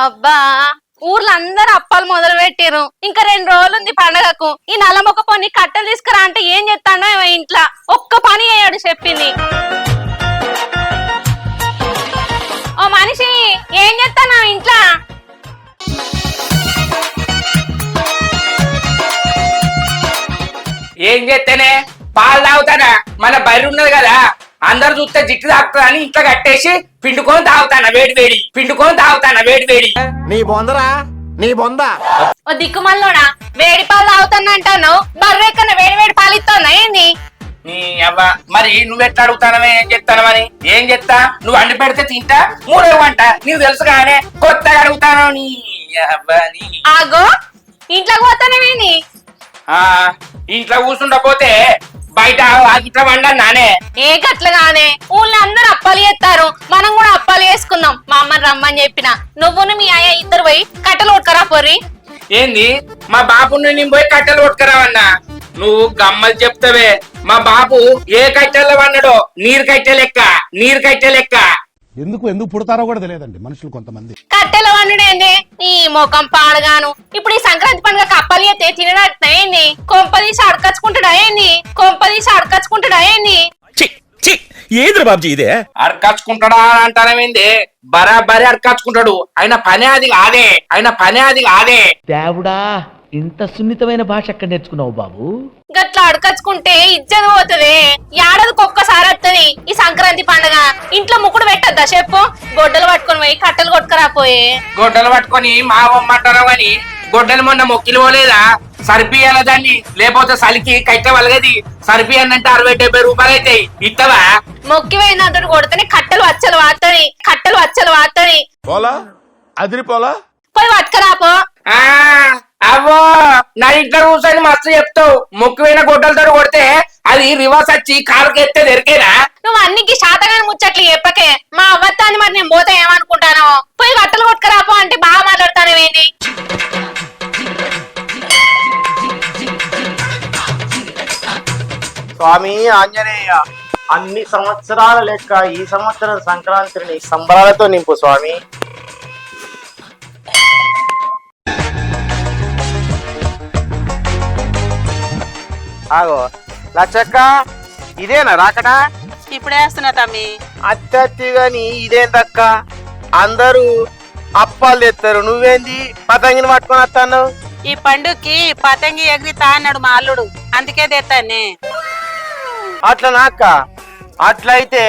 అబ్బా ఊర్లో అందరు అప్పాలు మొదలు పెట్టారు. ఇంకా 2 రోజులు ఉంది పండగకు. ఈ నల్లమొక్క పొన్ని కట్టెలు తీసుకురా అంటే ఏం చేస్తాడో ఏమో ఇంట్లో ఒక్క పని అయ్యాడు చెప్పింది. ఓ మనిషి ఏం చేస్తానా ఇంట్లో? ఏం చేస్తేనే పాలు తాగుతానా? మన బర్రె ఉన్నది కదా, అందరు చూస్తే జిట్టు తాగుతా అని ఇంట్లో కట్టేసి పిండుకొని తాగుతానా వేడి వేడి, పిండుకొని తాగుతానా వేడి వేడి. నీ బొందరా నీ బొంద. ఓ దిక్కుమల్లోడా వేడి పాలు తాగుతాను అంటాను, బర్రె కన్నా వేడి వేడి పాలు ఇస్తానా ఏంది? నీ అవ్వ మరి నువ్వెట్లా అడుగుతానవే? ఏం చెప్తానవని? ఏం చెప్తా? నువ్వు అండి పెడితే తింటా, మూడో వంట నీకు తెలుసు కానీ కొత్తగా అడుగుతాను. నీ అవ్వ నీ ఆగో ఇంట్లోకి పోతానేమేంది? ఇంట్లో కూర్చుండపోతే బయట ఇట్లా వండానే. ఏ గట్లగానే ఊళ్ళో అందరు అప్పాలు చేస్తారు, మనం కూడా అప్పాలు చేసుకుందాం. మా అమ్మని రమ్మని చెప్పిన, నువ్వును మీ అయ్య ఇద్దరు పోయి కట్టెలు కొట్టుకరా పొర్రి. ఏంది మా బాబుని నేను పోయి కట్టెలు కొట్టుకురావన్నా? నువ్వు గమ్మలు చెప్తావే. మా బాబు ఏ కట్టెల్లో వన్నాడో నీరు కట్టె లెక్క, నీరు కట్టె లెక్క. ఎందుకు పుడతారో కూడా తెలియదండి మనుషులు కొంతమంది. కట్టెల వండుడేంది ఈ ముఖం పాడగాను? ఇప్పుడు ఈ సంక్రాంతి పండుగ అప్పాలు చేస్తే తినడా ఏంది? కొంపదీసి అడకచ్చుకుంటాడా ఏంది? కొంపదీసి అడకచ్చుకుంటాడా ఏంది? ఏది బాబుజీ ఇదే? అడకచ్చుకుంటాడా అంటానేమింది? బరాబరి అడకచ్చుకుంటాడు. ఆయన పనే అది కాదే, ఆయన పనే అది కాదే. దేవుడా, ఇంత సున్నితమైన భాష ఎక్కడ నేర్చుకున్నావు బాబు? గట్లా అడకచ్చుకుంటే ఇజ్జత పోతుంది. ఏడాదికి ఒక్కసారి వస్తుంది ఈ సంక్రాంతి పండుగ. ఇంట్లో ముక్కుడు పెట్టద్దా చెప్పు? గొడ్డలు పట్టుకొని పోయి కట్టెలు కొట్టుకురాపోయే. గొడ్డలు పట్టుకొని మా అమ్మంటారా అని గొడ్డలు మొన్న మొక్కిలు పోలేదా? సరిపియాల దాన్ని, లేకపోతే సలికి కట్టె వలగది. సరిపియాలంటే 60-70 రూపాయలు అవుతాయి. ఇత్తవా? మొక్కి పోయినట్టు కొడితేనే కట్టెలు వచ్చలు వాడతాయి, కట్టెలు వచ్చలు వాడతాయి. పోలా అదిరిపోలా పోయి పట్టుకురాపో. అవ్వో నా ఇంట్లో కూర్చొని మస్తు చెప్తావు. మొక్కిపోయిన గొడ్డలతో కొడితే అది రివర్స్ వచ్చి కాలుకెత్తే దొరికేనా? నువ్వు అన్నికి శాతగాని ముచ్చట్లు చెప్పకే. మా అవ్వత్తాన్ని మరి నేను పోతే ఏమనుకుంటానో. పోయి కట్టెలు కొట్టుకురాపో అంటే బాగా మాట్లాడతానేవేంది? స్వామి ఆంజనేయ, అన్ని సంవత్సరాల లెక్క ఈ సంవత్సరం సంక్రాంతిని సంబరాలతో నింపు స్వామి. ఆగో లచ్చక్క, ఇదేనా రాకడా? ఇప్పుడే వేస్తున్నా తమ్మి. అత్తి గాని ఇదేందక్క? అందరూ అప్పాలు తెస్తారు, నువ్వేంది పతంగిని పట్టుకొని వస్తాను? ఈ పండుగకి పతంగి ఎగిరితా అన్నాడు మా అల్లుడు, అందుకే తెస్తానే. అట్లా నాక్క, అట్లయితే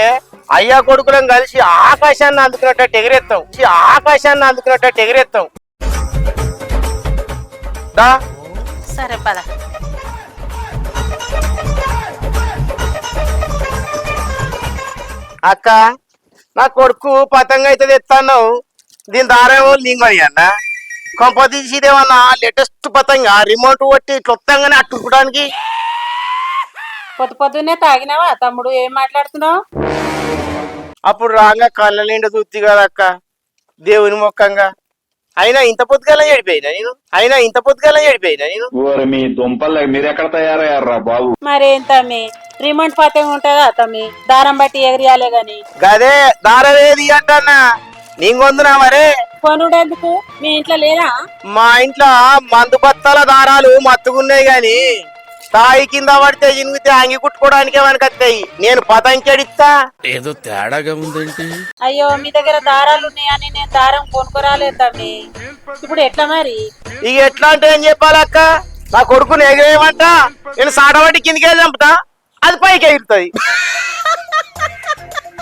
అయ్యా కొడుకులను కలిసి ఆకాశాన్ని అందుకున్నట్టు ఎగిరేస్తాం, ఆకాశాన్ని అందుకున్నట్టు ఎగిరేస్తాం. దా సరే పద. అక్క, నా కొడుకు పతంగ అయితే తెస్తాను, దీని దారేమో లింగని అన్న. కొంప తీసిదేమన్నా లేటెస్ట్ పతంగ రిమోట్ కొట్టి క్లుప్తంగానే అట్టుకోవడానికి. పొద్దున్నే తాగినావా తమ్ముడు? ఏం మాట్లాడుతున్నావు? అప్పుడు రాగా కళ్ళ నిండా చూత్తి కదక్క, దేవుని మొక్కంగా. అయినా ఇంత పొద్దుగాల చెడిపోయినా నేను, మీ దుంపల్ మీరెక్కడ తయారయ్యారా బాబు? మరేం తమ్మి, రిమోట్ పతంగి ఉంటుందా తమ్మి? దారం బట్టి ఎగిరియాలే గాని. గదే దారవేది అంటన్నా, నీకొందునా మరే. కొనుడెందుకు? మీ ఇంట్లో లేదా? మా ఇంట్లో మందు బత్తాల దారాలు మత్తుకున్నాయి గాని తాయి కింద పడితే ఇనిగితే అంగి కుట్టుకోవడానికి వస్తాయి. నేను పతంకెడిస్తా. ఏదో తేడాగా ఉందేంటి? అయ్యో, మీ దగ్గర దారాలు ఉన్నాయని నేను దారం కొనుక్కోరాలేదు తమ్మి. ఇప్పుడు ఎట్లా మరి? ఇక ఎట్లా అంటే ఏం చెప్పాలక్క? నా కొడుకుని ఎగరేయమంట, నేను సాటబట్టి కిందికే చంపుతా, అది పైకి ఎగురుతుంది.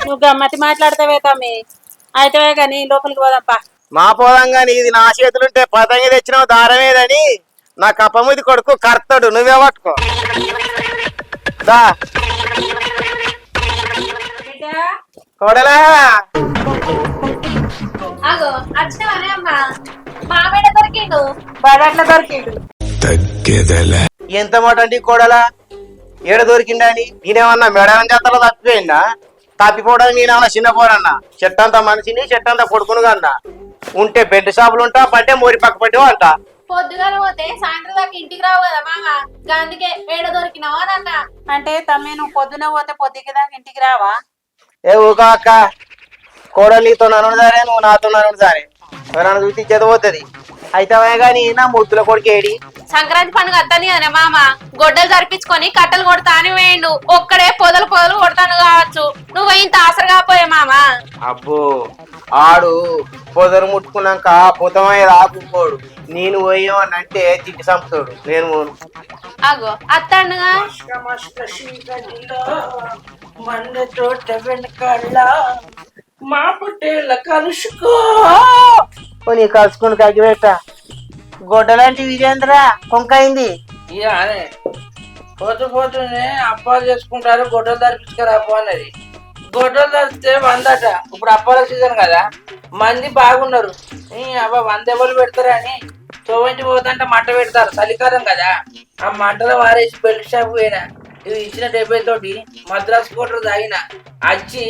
నువ్వు గమ్మతి మాట్లాడతావే తమ్మి. అయితే గాని లోపలికి పోదాంపా. మా పోదాం గాని ఇది నా చేతులుంటే పతంగి తెచ్చినావు దారమేదని నా కప్పముది కొడుకు కర్తడు, నువ్వే పట్టుకో. దా కొడలా. ఎంత మాట అండి కోడలా? ఏడ దొరికిండా అని? నేనేమన్నా మెడలం చేతలో తప్పిపోయిందా? తప్పిపోవడానికి నేనేమన్నా చిన్నపోరన్నా? చెట్టంతా మనిషిని, చెట్టంతా కొడుకును కన్నా. ఉంటే బెడ్ షాపులు ఉంటా, పట్టే మోరి పక్క పట్టే అంట. పొద్దుగానే పోతే సాయంత్రం దాకా ఇంటికి రావు కదా మామ, అందుకే ఏడ దొరికినావా అన్న. అంటే తమ్మి, నువ్వు పొద్దున పోతే పొద్దుకి దాకా ఇంటికి రావా? ఏ ఊకా అక్క, కోడలు నీతో నన్ను దారే, నువ్వు నాతో నన్ను దారే. ఎవరైనా చూసి చదవద్దు అయితే కానీ నా ముద్దుల కొడుకేడి సంక్రాంతి పండుగ అత్తని కదా మామ గొడ్డలు జరిపించుకొని కట్టలు కొడతా అని వేయండు ఒక్కడే పొదలు కొడతాను కావచ్చు నువ్వు ఇంత ఆసరు కాపోయా మామ. అబ్బో ఆడు పొదరు ముట్టుకున్నాక పొతమయ్య రాకపోడు నేను పోయేమనంటే తిట్టి చంపుతాడు నేను పోను. అగో అత్తండుగా మా పుట్టేళ్ళ కలుసుకో నీ కలుసుకుని కగ్గిపెట్ట గొడ్డలాంటి విజేంద్ర కొంకైంది. ఇక అనే పోతూనే అప్పాలు చేసుకుంటారు గొడ్డలు ధరిపించుకురాపో అన్నది. గొడ్డలు ధరిస్తే 100 అట. ఇప్పుడు అప్పాల సీజన్ కదా మంది బాగున్నారు. అబ్బా 100 ఎవరు పెడతారు అని తోవంటి పోతుంటే మంట పెడతారు చలికాలం కదా. ఆ మంటలో వారేసి బెల్ట్ షాప్ పోయినా ఇవి ఇచ్చిన 70 తోటి మద్రాసు కోటర్ తాగిన వచ్చి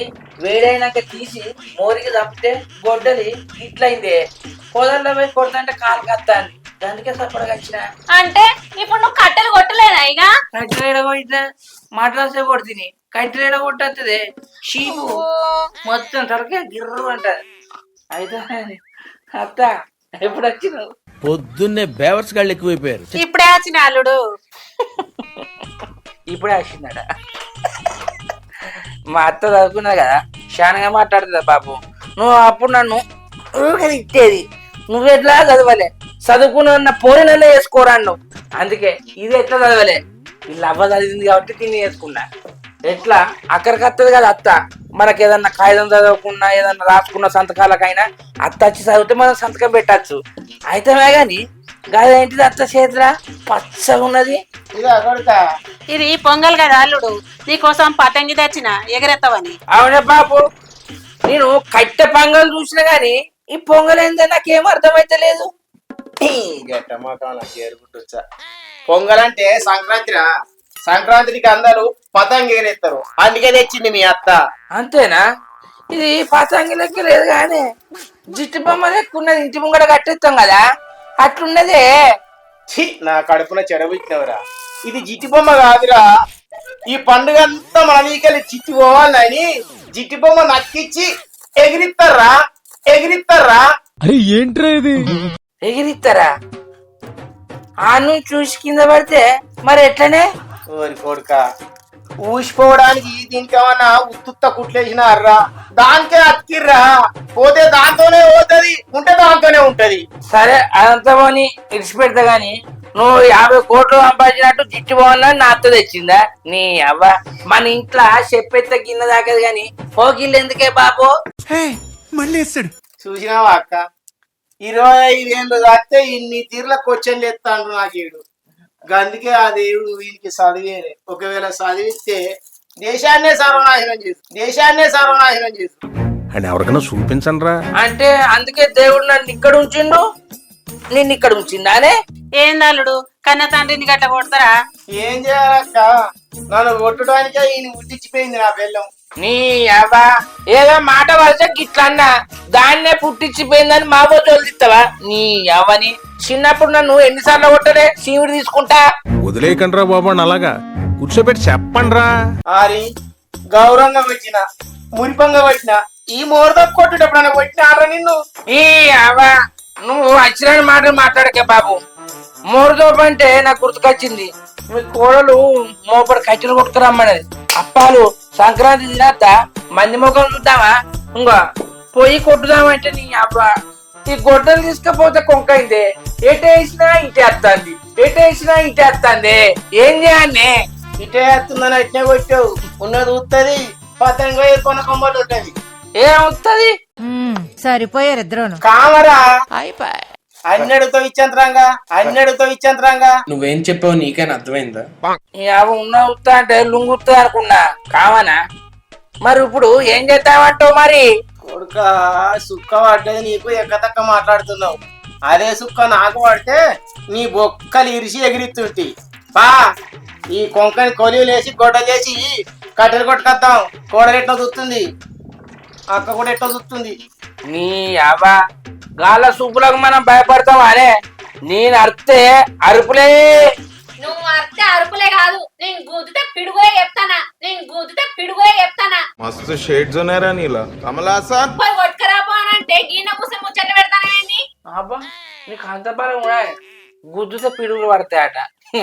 వేడైనాక తీసి మోరికి తప్పితే గొడ్డలి ఇట్లయింది. పొదల్లో పోయి కొడుతుంటే కాలు కత్తాను అందుకే సపడగా వచ్చిన. అంటే ఇప్పుడు నువ్వు కట్టెలు కొట్టలేదా ఇక కట్టెలు ఎడగొట్టినా మద్రాసే కొడుతుంది. కట్టెలు ఎడగొట్టేది షీపు మొత్తం తలకే గిర్రు అంటది. అయితే అత్త ఎప్పుడు వచ్చినావు? పొద్దున్నే బేవర్స్ గాళ్ళు ఎక్కువైపోయారు. ఇప్పుడే వచ్చిన అల్లుడు. ఇప్పుడే వచ్చిందట. మా అత్త చదువుకున్నది కదా శానగా మాట్లాడుతుందా బాబు. నువ్వు అప్పుడు నన్ను ఇచ్చేది నువ్వెట్లా చదవలే చదువుకున్న పోలినల్లే వేసుకోరా నువ్వు. అందుకే ఇది ఎట్లా చదవలే వీళ్ళు అవ్వ చదివింది కాబట్టి తిని వేసుకున్నా. ఎట్లా అక్కడికి వస్తుంది కదా అత్త. మనకి ఏదన్నా కాగితం చదవకున్నా ఏదన్నా రాసుకున్న సంతకాలకైనా అత్త వచ్చి చదివితే మనం సంతకం పెట్టచ్చు. అయితే గాని గదేంటిది అత్త చేతిరా పచ్చగా ఉన్నది. ఇది పొంగల్ కదా అల్లుడు నీకోసం పతంగి తెచ్చిన ఎగరెత్తవని. అవునే బాబు నేను కట్టె పొంగల్ చూసినా గాని ఈ పొంగల్ ఏందో నాకేం అర్థమైతే లేదు. పొంగల్ అంటే సంక్రాంతిరా. సంక్రాంతికి అందరూ పతంగి ఎగరేస్తారు అందుకే తెచ్చింది మీ అత్త. అంతేనా? ఇది పతంగి లెక్క లేదు కానీ జిట్టు బొమ్మ లెక్క ఉన్నది. ఇంటి ముంగడ కట్టేస్తాం కదా అట్లున్నదే. ఛీ నా కడుపున చెడబుచ్చినవరా. ఇది జిట్టి బొమ్మ కాదురా. ఈ పండుగ అంతా మన నీకెళ్ళి చిట్టి పోవాలని జిట్టి బొమ్మ నక్కిచ్చి ఎగిరిస్తారా. అరే ఏంట్రా ఇది? ఎగిరిస్తారా? ఆ నుంచి చూసి కింద పడితే మరి ఎట్లనే? ఓరి కొడుక ఊసిపోవడానికి దీనికి ఏమన్నా ఉత్తుత్త కుట్లేసినారా? దానికే అతికిర్రా. పోతే దాంతోనే పోతుంది ఉంటే దాంతోనే ఉంటది. సరే అదంతా పోని ఇడిచిపెడతా గాని నువ్వు 50 కోట్లు సంపాదించినట్టు జిట్టు బాగున్నా నాతో తెచ్చిందా? నీ అవ్వ మన ఇంట్లో చెప్పెత్త గిన్నె దాకదు గాని పోకిళ్ళు ఎందుకే బాబు? చూసినావా అక్క 25 ఏళ్ళు దాస్తే ఇన్ని తీర్ల క్వశ్చన్లు ఎత్తాడు నాకు ఈడు. అందుకే ఆ దేవుడు వీనికి చదివేరే. ఒకవేళ చదివిస్తే దేశాన్నే సర్వనాశనం చేసు. అని ఎవరికైనా చూపించండి రా. అంటే అందుకే దేవుడు నన్ను ఇక్కడ ఉంచిండు నిన్ను ఇక్కడ ఉంచిందానే? ఏంది అల్లుడు కన్న తండ్రిని గట్ల కొడతారా? ఏం చేయాలక్క నన్ను కొట్టడానికే ఈయన ఉట్టించిపోయింది నా పిల్లం. నీ అవ్వ ఏదో మాట వలస గిట్లా అన్నా దాన్నే పుట్టించిపోయిందని మా బోజోలు తిస్తావా? నీ అవ్వని చిన్నప్పుడు నన్ను ఎన్నిసార్లు కొట్టలే శివుడు తీసుకుంటా. వదిలేయకండి రా బాబు అలాగా కూర్చోబెట్టి చెప్పండి రా. ఆరి గౌరవంగా వచ్చిన మురిపంగా వచ్చిన ఈ మోరద కొట్టేటప్పుడు కొట్టినారా నిన్ను? ఈ అవ్వ నువ్వు వచ్చిన మాటలు మాట్లాడకే బాబు. మోరదోపు అంటే నాకు గుర్తుకొచ్చింది. మీ కోడలు మోపడి కట్టెలు కొట్టుకురమ్మన్నది. అప్పాలు సంక్రాంతి తినద్ద మంది ముఖం చూద్దామా? ఇంకో పోయి కొట్టుదామంటే నీ అవ్వ ఈ గొడ్డలు తీసుకపోతే కొంకైంది. ఎటేసినా ఇటే వస్తుంది. ఏం చేయాలి? ఇటే వస్తుందని అట్నే కొట్టావు. ఉన్నది ఉత్తది పతంగా కొన కొమ్మలు ఉంటది. ఏమవుతుంది? సరిపోయారు ఇద్దరు కామరా అన్నడుతో ఇచ్చంతరంగా నువ్వేం చెప్పావు నీకైనా అర్థమైందా? అవి ఉన్న ఉత్తా అంటే లుంగుతుంది అనుకున్నా కావనా? మరి ఇప్పుడు ఏం చేద్దామంటావు? మరి కొడుక సుక్క పడ్డది నీకు ఎక్కతక్క మాట్లాడుతున్నావు. అదే సుక్క నాకు పడితే నీ బొక్కలు ఇరిసి ఎగిరిస్తుంటి. బా ఈ కొంకని కొలిలేసి గొడ్డలేసి కట్టెలు కొట్టుకొద్దాం. కోడలు ఎట్లా చూస్తుంది, అక్క కూడా ఎట్లా చూస్తుంది. నీ అవ్వ గాల సూపులకు మనం భయపడతాం అనే. నేను అరిస్తే అరుపులే. నువ్వు అరిస్తే అరుపులే కాదు నేను గుద్దితే పిడుగులే చెప్తానా. మస్తు షేడ్స్ ఉన్నారా నీలా కమలాసన్. పోయి కొట్టుకురాపో అని అంటే గీన కూసి ముచ్చట్లు పెడతానేంది? అబ్బా నీకు అంత బలం కూడా గుద్దుతో పిడుగులు పడతాయట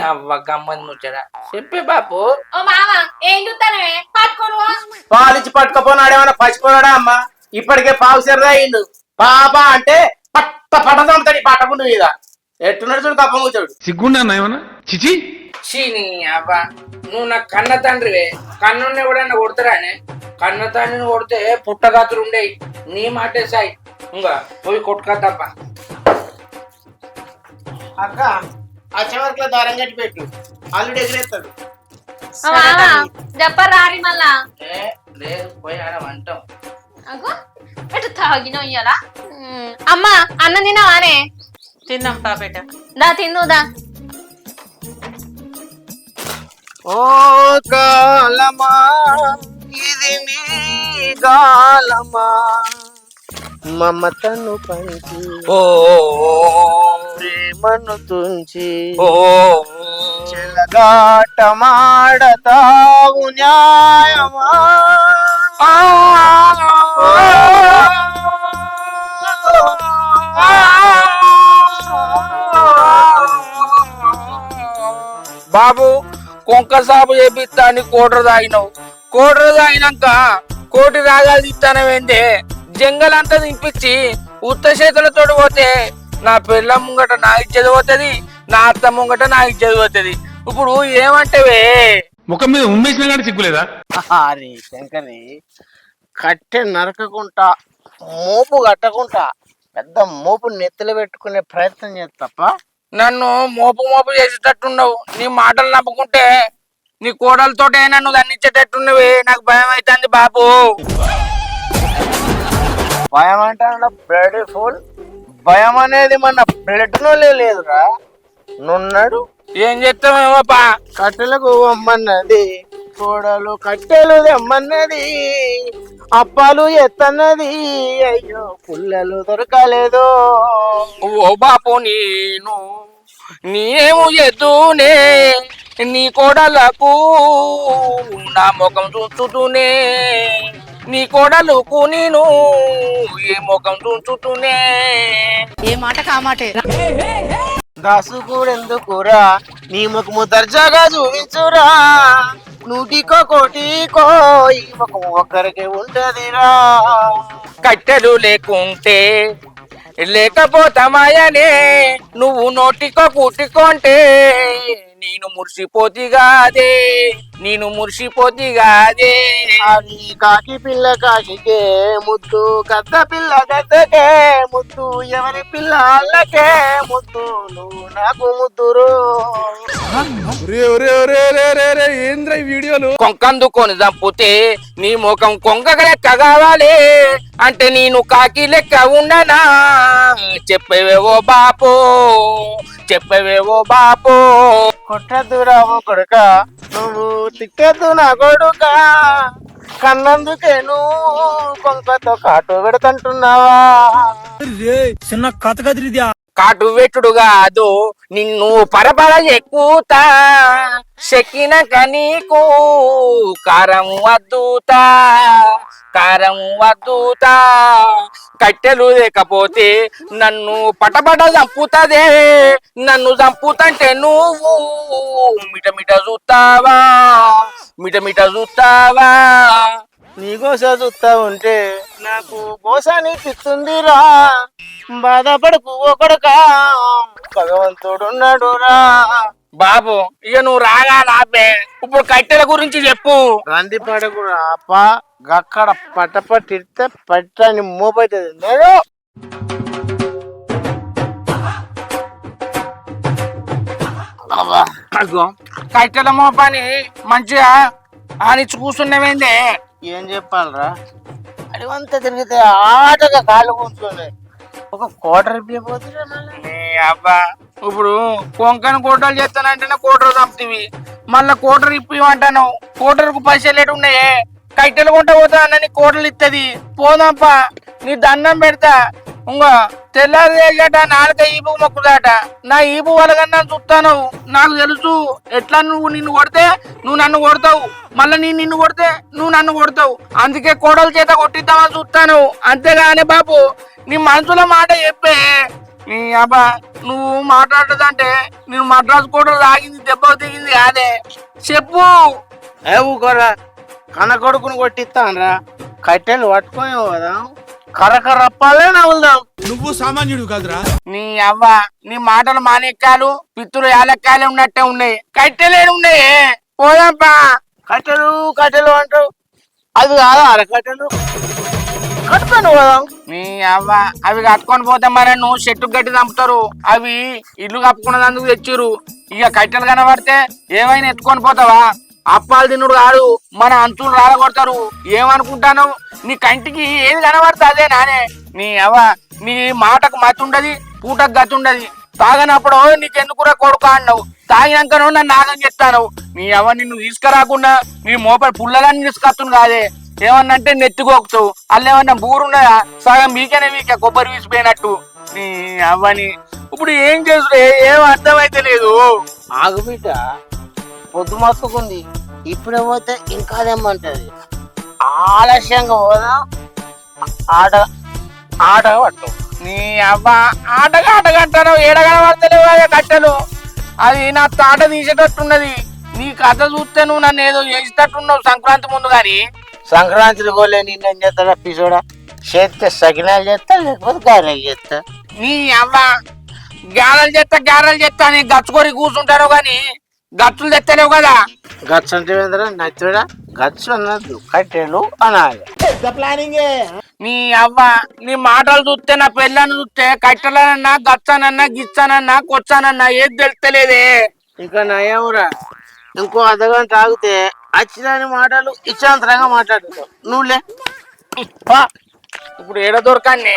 అవ్వ గమ్మని ముచ్చట చెప్పే బాపు. ఓ మామ ఏం చూస్తానవే పట్టుకోను పాలిచ్చి పట్టుకపోనాడేమన్నా పచ్చిపోనాడా అమ్మ ఇప్పటికే పావు సెరదా అయిండు బాబా అంటే పట్ట పడదాంతడి పట్టకుండా మీద ఎట్టున్నాడు చూడు కప్ప కూర్చోడు సిగ్గుండా ఏమన్నా చిచి చీని అబ్బా నువ్వు నాకు కన్న తండ్రివే కన్నుని ఎవడన్నా కొడతారానే కన్న తండ్రిని కొడితే పుట్టగాతులు ఉండేవి నీ మాటే సాయి ఇంకా పోయి కొట్టుకా తప్ప. అక్క అచ్చవరకులో దారం కట్టి పెట్టు అల్లుడు ఎగిరేస్తాడు. ఓ మామ చెప్పరు రారి మళ్ళా ఏ లేదు పోయి ఆడ వంటాం. అగో ఎటు తాగిన ఇయ్యాలా అమ్మా అన్నం తిన్నావానే తిందాం పాపేట. దా తిందుదా ఓ కాలమా ఇది నీ కాలమా మమతను పంచి ఓ ప్రేమను తుంచి ఓ చెలగాటమాడతావు న్యాయమా బాబు కొంక సాపు చేపిస్తా అని కోటరు తాగినావు కోటరు తాగినాక కోటి రాగాలు తీస్తానవేందే జంగలంతా దింపించి ఉత్త చేతులతో పోతే నా పిల్ల ముంగట నా ఇచ్చేది పోతుంది నా అత్త ముంగట నా ఇచ్చేది పోతుంది. ఇప్పుడు ఏమంటవే ముఖం మీద ఉమ్మేసినా కానీ సిగ్గులేదా? అరే శంకరి కట్టె నరకకుండా మోపు కట్టకుండా పెద్ద మోపు నెత్తిలో పెట్టుకునే ప్రయత్నం చేస్తప్ప నన్ను మోపు మోపు చేసేటట్టున్నావు. నీ మాటలు నమ్ముకుంటే నీ కోడలతోటే నన్ను దండించేటట్టున్నవి. నాకు భయం అవుతుంది బాబు. భయం అంటే బ్లడ్ ఫుల్ భయం అనేది మన బ్లడ్ లోనే లేదురా. నున్నాడు ఏం చేస్తామేమో పా. కట్టెలకు అమ్మన్నది కోడలు కట్టెలు తెమ్మన్నది అప్పాలు ఎత్తన్నది అయ్యో పుల్లలు దొరకలేదు. ఓ బాపు నేనేమో ఎద్దునే నీ కోడలకు నా ముఖం చూస్తూనే నీ కోడలుకు నేను ఏ ముఖం చూస్తూనే. ఏ మాట కామాటే. దాసు కూడా ఎందుకురా నీ ముఖము దర్జాగా చూపించురా నూటికో కోటికో ఈ ముఖం ఒక్కరికి ఉంటదిరా. కట్టెలు లేకుంటే లేకపోతామాయనే నువ్వు నోటికో కూటికొంటే నేను మురిసిపోతిగాదే అది కాకి పిల్ల కాకికే ముద్దు గద్ద పిల్ల గద్దకే ముద్దు ఎవరి పిల్ల అల్లకే ముద్దు నువ్వు నాకు ముద్దురు. ఏంద్ర ఈ వీడియోలు? కొంకందుకొని చంపుతే నీ ముఖం కొంగ లెక్క కావాలి అంటే నేను కాకి లెక్క ఉండనా? చెప్పవేవో బాపో కొట్టద్దురా ఓ కొడుక నువ్వు తిట్టద్దు నా కొడుక కన్నందుకే నువ్వు కొంకతో కాటు పెడుతుంటున్నావా. చిన్న కథ కదిరిద్యా. కాటు వెట్టుడు కాదు నిన్ను పరపర ఎక్కుతా చెక్కినాక నీకు కారం వద్దుతా కట్టెలు లేకపోతే నన్ను పటపట చంపుతాదే. నన్ను చంపుతంటే నువ్వు మిటమిట చూస్తావా. నీ గోస చూస్తా ఉంటే నాకు గోస అనిపిస్తుందిరా. బాధపడకు ఓ కొడుక భగవంతుడున్నాడురా. బాబు ఇక నువ్వు రాగాలాబే ఇప్పుడు కట్టెల గురించి చెప్పు. రంది పడకురా అప్ప గక్కడ పట్టపట్టిడితే పట్టని మోపైతుంది. నేను కట్టెల మోపని మంచిగా ఆనిచ్చి కూర్చున్నావేందే. ఏం చెప్పాలరా అడివంతా తిరిగితే ఆటగా కాళ్ళు కూర్చొని ఒక కోటర్ పోతురా. అబ్బా ఇప్పుడు కొంకని కోటలు చేస్తానంటేనే కోటరు చంపుతీవి మళ్ళా కోటరు ఇప్పిమంటాను. కోటరుకు పైసలు ఎటు ఉన్నాయే? కట్టెలు కొంట పోతా అన్న నీ కోటలు ఇస్తుంది పోదాంపా నీ దండం పెడతా. ఇంకా తెల్లారిగట నాలుక ఈపు మొక్కుదాట. నా ఈపు వలగన్నా చూస్తాను నాకు తెలుసు. ఎట్లా నిన్ను కొడితే నువ్వు నన్ను కొడతావు, మళ్ళీ నిన్ను కొడితే నువ్వు నన్ను కొడతావు. అందుకే కోడల చేత కొట్టిద్దామని చూస్తాను. అంతేగాని బాబు నీ మనసులో మాట చెప్పే నీ అబ్బా నువ్వు మాట్లాడదంటే నేను మద్రాసు కూడా తాగింది దెబ్బ దిగింది కాదే చెప్పు. ఏ ఊకోరా, కన్న కొడుకుని కొట్టిస్తానరా, కట్టెలు పట్టుకొని పోదాం, కర్రకర్రప్పాలే నవ్వుదాం. నువ్వు సామాన్యుడు కాదురా. నీ అవ్వ నీ మాటలు మాణిక్యాలు పిత్తులు యాలక్కాయలు ఉన్నట్టే ఉన్నాయి, కట్టెలేడు ఉన్నాయి. పోదాంపా. కట్టెలు కట్టెలు అంటావు, అవి కాదా అరకట్టెలు, కట్టుకొని పోదాం. నీ అవ్వ అవి కట్టుకొని పోతే మరి నువ్వు చెట్టు గట్టి చంపుతారు, అవి ఇల్లు కప్పుకున్నదందుకు తెచ్చిర్రు. ఇక కట్టెలు కనబడితే ఏమైనా ఎత్తుకొని పోతావా? అప్పాలు తిన్నుడు కాదు, మన అంచులు రాలగొడతారు. ఏమనుకుంటాను? నీ కంటికి ఏది కనబడితే అదే నానే. నీ అవ్వ నీ మాటకు మతి ఉండదు, పూటకు గతి ఉండదు. తాగనప్పుడు నీకెందుకురా కొడుకు అన్నావు, తాగినాకనో నన్ను నాగం చెప్తాను. నీ అవ్వ నిన్ను తీసుకురాకుండా నీ మోపడి పుల్లగాని తీసుకొస్తుంది కాదే. ఏమన్నంటే నెత్తికోకుతావు, అల్లేమన్నా బూరున్నదా? సగం మీకనే మీకే కొబ్బరి వీసిపోయినట్టు. నీ అవ్వని ఇప్పుడు ఏం చేసుడే, ఏం అర్థమైతే లేదు. ఆగు బిడ్డ, పొద్దు మొత్తుకుంది, ఇప్పుడే పోతే ఇంకా అదేమంటది. ఆలస్యంగా పోదాం, ఆట ఆట పట్టు. నీ అవ్వ ఆటగా ఆటగంటాను, ఏడగనబడతలేవు కట్టెలు. అది నా తాట తీసేటట్టున్నది. నీ కథ చూస్తే నువ్వు నన్ను ఏదో చేసేటట్టున్నావు సంక్రాంతి ముందు. గాని సంక్రాంతి గోలే నిన్నేం చేస్తాడా పిసోడా? చేస్తే సకినాలు చేస్తా, లేకపోతే గారెలు చేస్తా. నీ అవ్వ గారెలు చేస్తా అని గచ్చుకొని కూర్చుంటారు గాని గచ్చులు తెత్తలేవు కదా. గచ్చు అంటే నచ్చుడా? గచ్చు అన్నది కట్టెలు అనాలి. నీ అవ్వ నీ మాటలు చూస్తే నా పెళ్ళని చూస్తే కట్టెలనన్నా గచ్చనన్నా గిచ్చనన్నా కొచ్చానన్నా ఏది తెలుస్తలేదే. ఇక నయమురా, ఇంకో అర్ధగంట ఆగితే వచ్చిన మాటలు ఇచ్చాంతరంగా మాట్లాడుతావు. నువ్వులే ఇప్పుడు ఏడ దొరకాన్ని.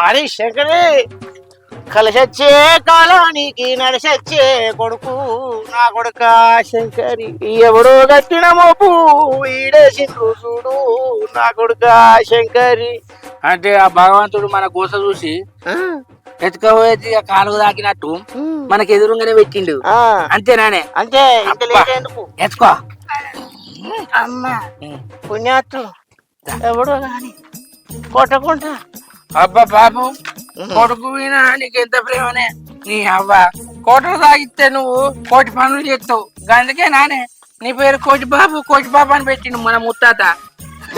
అరే శంకరే, కలిసొచ్చే కాలానికి నడిసొచ్చే కొడుకు నా కొడుక శంకరి, ఎవడో గట్టిన మోపు ఈడేసిండ్రు చూడు నా కొడుక శంకరి. అంటే ఆ భగవంతుడు మన గోస చూసి ఎత్తుకపోయేది కాలుగు దాకినట్టు మనకి ఎదురుగానే పెట్టిండు. అంతేనానే? అంతే, ఇంత లేటెందుకు? ఎత్తుకో. అమ్మా పుణ్యాత్తుడు ఎవడో గాని కొట్టకుండా. అబ్బా బాబు, కొడుకు వినా నీకు ఎంత ప్రేమనే. నీ అవ్వ కోటలు తాగితే నువ్వు కోటి పనులు చేస్తావు, అందుకే నానే నీ పేరు కోటి బాబు అని పెట్టిండు మన ముత్తాత.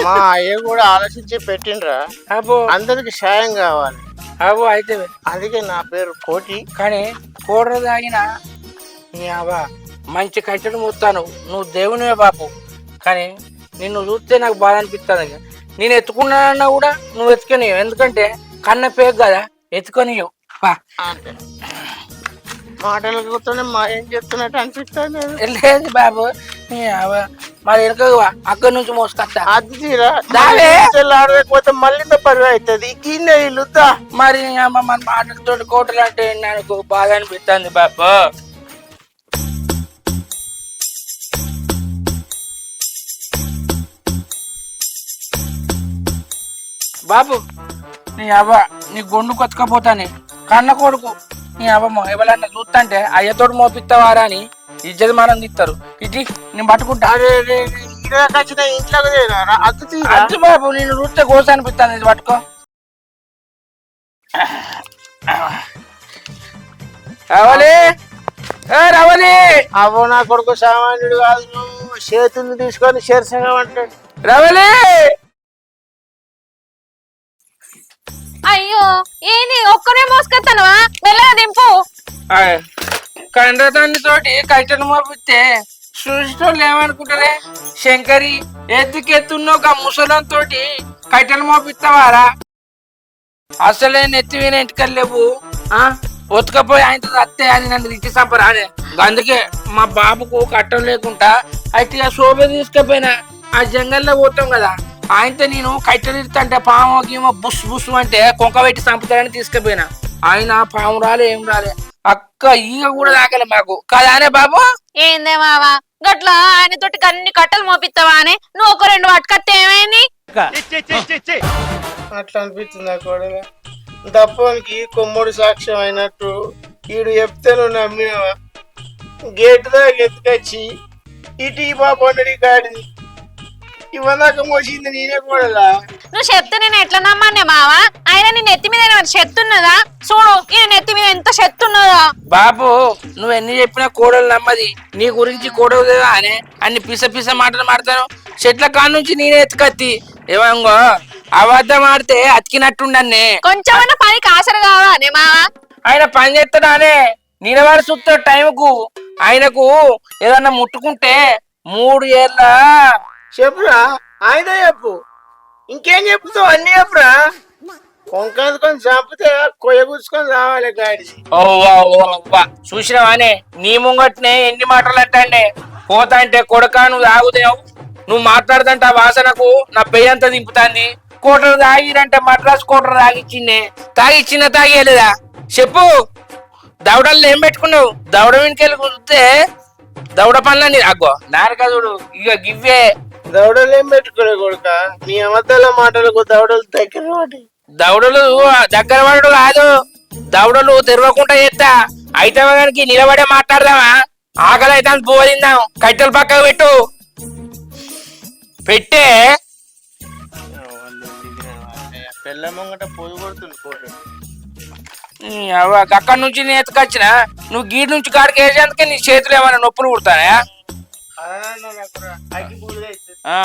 మా అయ్య కూడా ఆలోచించి పెట్టిండ్రా. అబ్బో అందరికి సాయం కావాలి. అబ్బో అయితే అందుకే నా పేరు కోటి. కానీ కోటలు తాగిన నీ అవ్వ మంచి కట్టెలు ముత్తాను, నువ్వు దేవునివే బాపు. కానీ నిన్ను చూస్తే నాకు బాధ అనిపిస్తుంది. నేను ఎత్తుకున్నానన్నా కూడా నువ్వు ఎత్తుకొనియవు, ఎందుకంటే కన్న పేరు కదా, ఎత్తుకొనియవు. మాటలు కూర్చొని మా ఏం చెప్తున్నట్టు అనిపిస్తాను. లేదు బాబు, మరి వెనుక అక్కడి నుంచి మోసుకొస్తా. అది తీరా ఆడలేకపోతే మళ్ళీ పరువు అవుతుంది. కింద ఇల్లుతా మరి మన మాటలతో కోటలు అంటే నాకు బాగా అనిపిస్తుంది బాబు. బాబు నీ అవ్వ నీ గొండు కొత్తకపోతానే కన్న కొడుకు. నీ అవ్వ ఎవరన్నా చూస్తంటే అయ్యతోటి మోపిస్తావారా అని ఇజ్జత మనం తిస్తారు. ఇది నేను పట్టుకుంటా. అద్దు బాబు, నేను చూస్తే గోస అనిపిస్తాను. ఇది పట్టుకో. రవలి రవలి. అవో నా కొడుకు సామాన్యుడు కాదు, చేతులు తీసుకొని శీర్షంగా అంటాడు. రవలి. అయ్యో ఏంది ఒక్కనే మోసుకొస్తానవా? మెల్లగా దింపు. కండ్రదాన్ని తోటి కట్టెలు మోపిస్తే చూసేటోళ్ళు ఏమనుకుంటారే, శంకరి ఎత్తుకెత్తున్న ఒక ముసలం తోటి కట్టెలు మోపిస్తావారా? అసలే నెత్తి విన ఇంటికలు లేవు. ఒత్తుకపోయి ఆయనతో అత్తే అది నన్ను ఇచ్చి చంపరానే. అందుకే మా బాబుకు కట్టం లేకుండా అయితే శోభ తీసుకపోయినా ఆ జంగల్లో పోతాం కదా, ఆయనతో నేను కట్టెలు ఇస్తుంటే పాము గీమో బుస్ బుస్ అంటే కొంక పెట్టి చంపుతాడని తీసుకుపోయినా. ఆయన పాము రాలే ఏం రాలే, అక్క ఈగ కూడా తాకలే మాకు కదానే బాబు. ఏందే మావా గట్లా ఆయన తోటి అన్ని కట్టలు మోపిస్తావా అని నువ్వు ఒక రెండు పట్టుకత్తే ఏమైంది? అట్లా అనిపిస్తుంది ఆ కోడల. దప్పానికి కొమ్ముడు సాక్ష్యం అయినట్టు ఈడు చెప్తే నువ్వు నమ్మినవా? గేటు దాకా ఎత్తుకొచ్చి ఇటు ఈ బాబు కాడిది ఇవ్వదాకా మోసింది నేనే కూడా. నువ్వు చెప్తే నేను ఎట్లా నమ్మానే మావా? ఆయన నీ నెత్తి మీద ఏమైనా చెత్త ఉన్నదా? చూడు ఈ నెత్తి మీద ఎంత చెత్త ఉన్నదా? బాబు నువ్వు ఎన్ని చెప్పినా కోడలు నమ్మది. నీ గురించి కోడలు అని అన్ని పిస మాటలు మాడతాను. చెట్ల కాడ నుంచి నేనే ఎత్తుకత్తి ఏమంగో అబద్ధం ఆడితే అతికినట్టుండన్నే. కొంచెమన్నా పనికి ఆసరు కావానే మావా? ఆయన పని చేస్తాడానే నిలబడి చూస్తాడు టైంకు. ఆయనకు ఏదన్నా ముట్టుకుంటే 3 ఏళ్ళ చెప్పురా ఆయన చెప్పు, ఇంకేం చెప్పుతావు? అన్ని చెప్పురా. కొంకొని చంపితే కొయ్య కూర్చుకొని రావాలి గాడి. చూసినావానే నీ ముంగట్నే ఎన్ని మాటలు అంటాండే. పోతా అంటే కొడక నువ్వు తాగుదేవు, నువ్వు మాట్లాడుతుంటే ఆ వాసనకు నా పెయ్యంతా దింపుతాంది. కోటలు తాగిరంటే మద్రాసు కోటలు తాగిచ్చిందే. తాగేయలేదా చెప్పు? దవడల్లో ఏం పెట్టుకున్నావు? దవడ వెనుకెళ్ళి కుదితే దవడ పనులని అగ్గో నారక చూడు. ఇక గివ్వే దవడలు ఏం పెట్టుకోలే కొడుక, నీ అబద్ధాల మాటలకు దవడలు దగ్గర వాటి. దవడలు దగ్గర పడడు కాదు, దవడలు తెరవకుండా చేస్తా. అయితే గానికి నిలబడే మాట్లాడదామా? ఆకలి అయితే పోదిందాం. కట్టెలు పక్కకు పెట్టు. పెట్టే పెళ్ళ ముంగట పొదు కొడుతుంది కోట. అక్కడి నుంచి నేను ఎత్తుకొచ్చిన, నువ్వు గీడి నుంచి కాడికి వేసేందుకే నీ చేతులు ఏమైనా నొప్పులు కుడతానా?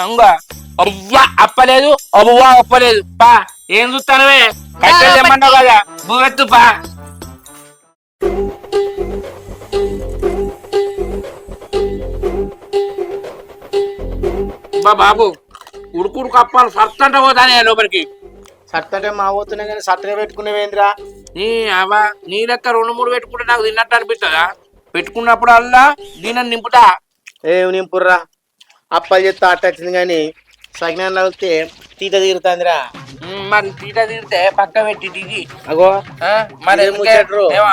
ఇంకా అవ్వా అప్పలేదు, అవ్వా అప్పలేదు. పా ఏం చూస్తానవే? కట్టెలు తెమ్మన్నావు కదా, బువ్వెత్తు పా. బాబు ఉడుకుడుకు అప్పాలు సత్తంట పోతానే లోపలికి. సట్టంటే మా పోతున్నాయి కానీ సట్టగా పెట్టుకునేవేంద్రా? నీ లెక్క 2-3 పెట్టుకుంటే నాకు తిన్నట్టు అనిపిస్తుందా? పెట్టుకున్నప్పుడు అల్లా దీనిని నింపుతా. ఏం నింపుర్రా, అప్పాలు చెప్తే అట్ట వచ్చింది కానీ సజ్ఞానం వస్తే తీట తీరుతుందిరా. మరి తీట తీరితే పక్క పెట్టి దిగి అగో మరి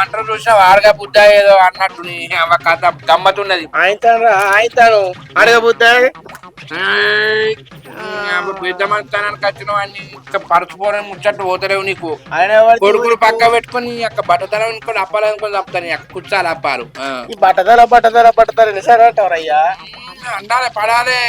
అంటారు చూసినా వాడగా బుద్ధ ఏదో అన్నట్టు కథ గమ్మతున్నది. ఆయనరా ఆయతాను అడగ బుద్ధ పెద్ద మంతానికి వచ్చిన వాడిని పరచుకోవడం ముచ్చట్టు పోతలేవు నీకు. ఆయన కొడుకులు పక్క పెట్టుకుని అక్క బట్టతల అనుకుని అప్పాలనుకుని చెప్తాను అక్క కూర్చాలి అప్పాలు. ఈ బట్టతల నిసారంటారయ్యా. అండాలి పడాలి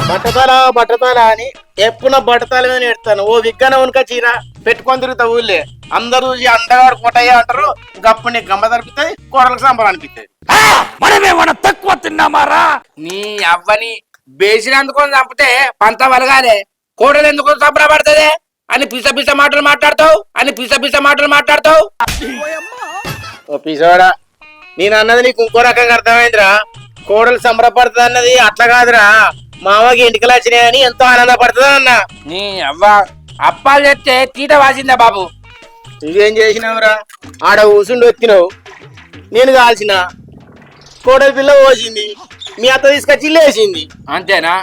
బట్టతల అని ఎప్పుడు బట్టతల అని ఎడతాను. ఓ విగ్గన ఉనక చీర పెట్టుకొని తిరుగుతా ఊళ్ళే. అందరూ చూసి అందగాడు కొట్టయ్యా అంటారు. గప్పు నీకు గమ్మ దొరుకుతుంది, కోడలకు సంబరం అనిపిస్తుంది. మనమేమన్నా తక్కువ తిన్నామారా? నీ అవ్వని బేసినందుకు చంపితే పంత వలగాలే. కోడలు ఎందుకు సంబరపడుతుంది అని పిస మాటలు మాట్లాడతావు. ఓ పిసోడా, నేను అన్నది నీకు ఇంకో రకంగా అర్థమైందిరా. కోడలు సంబరపడుతుంది అన్నది అట్లా కాదురా, మామకి ఇంటికి వచ్చినాయని ఎంతో ఆనందపడుతుంది అన్న. నీ అవ్వ అప్పాలు చేస్తే తీట వాసిందా బాబు? నువ్వేం చేసినావురా? ఆడ కూసుండి వచ్చినావు, నేను కాల్చిన కోడలి పిల్ల పోసింది, మీ అత్త తీసుకొచ్చి లేచింది. అంతేనా?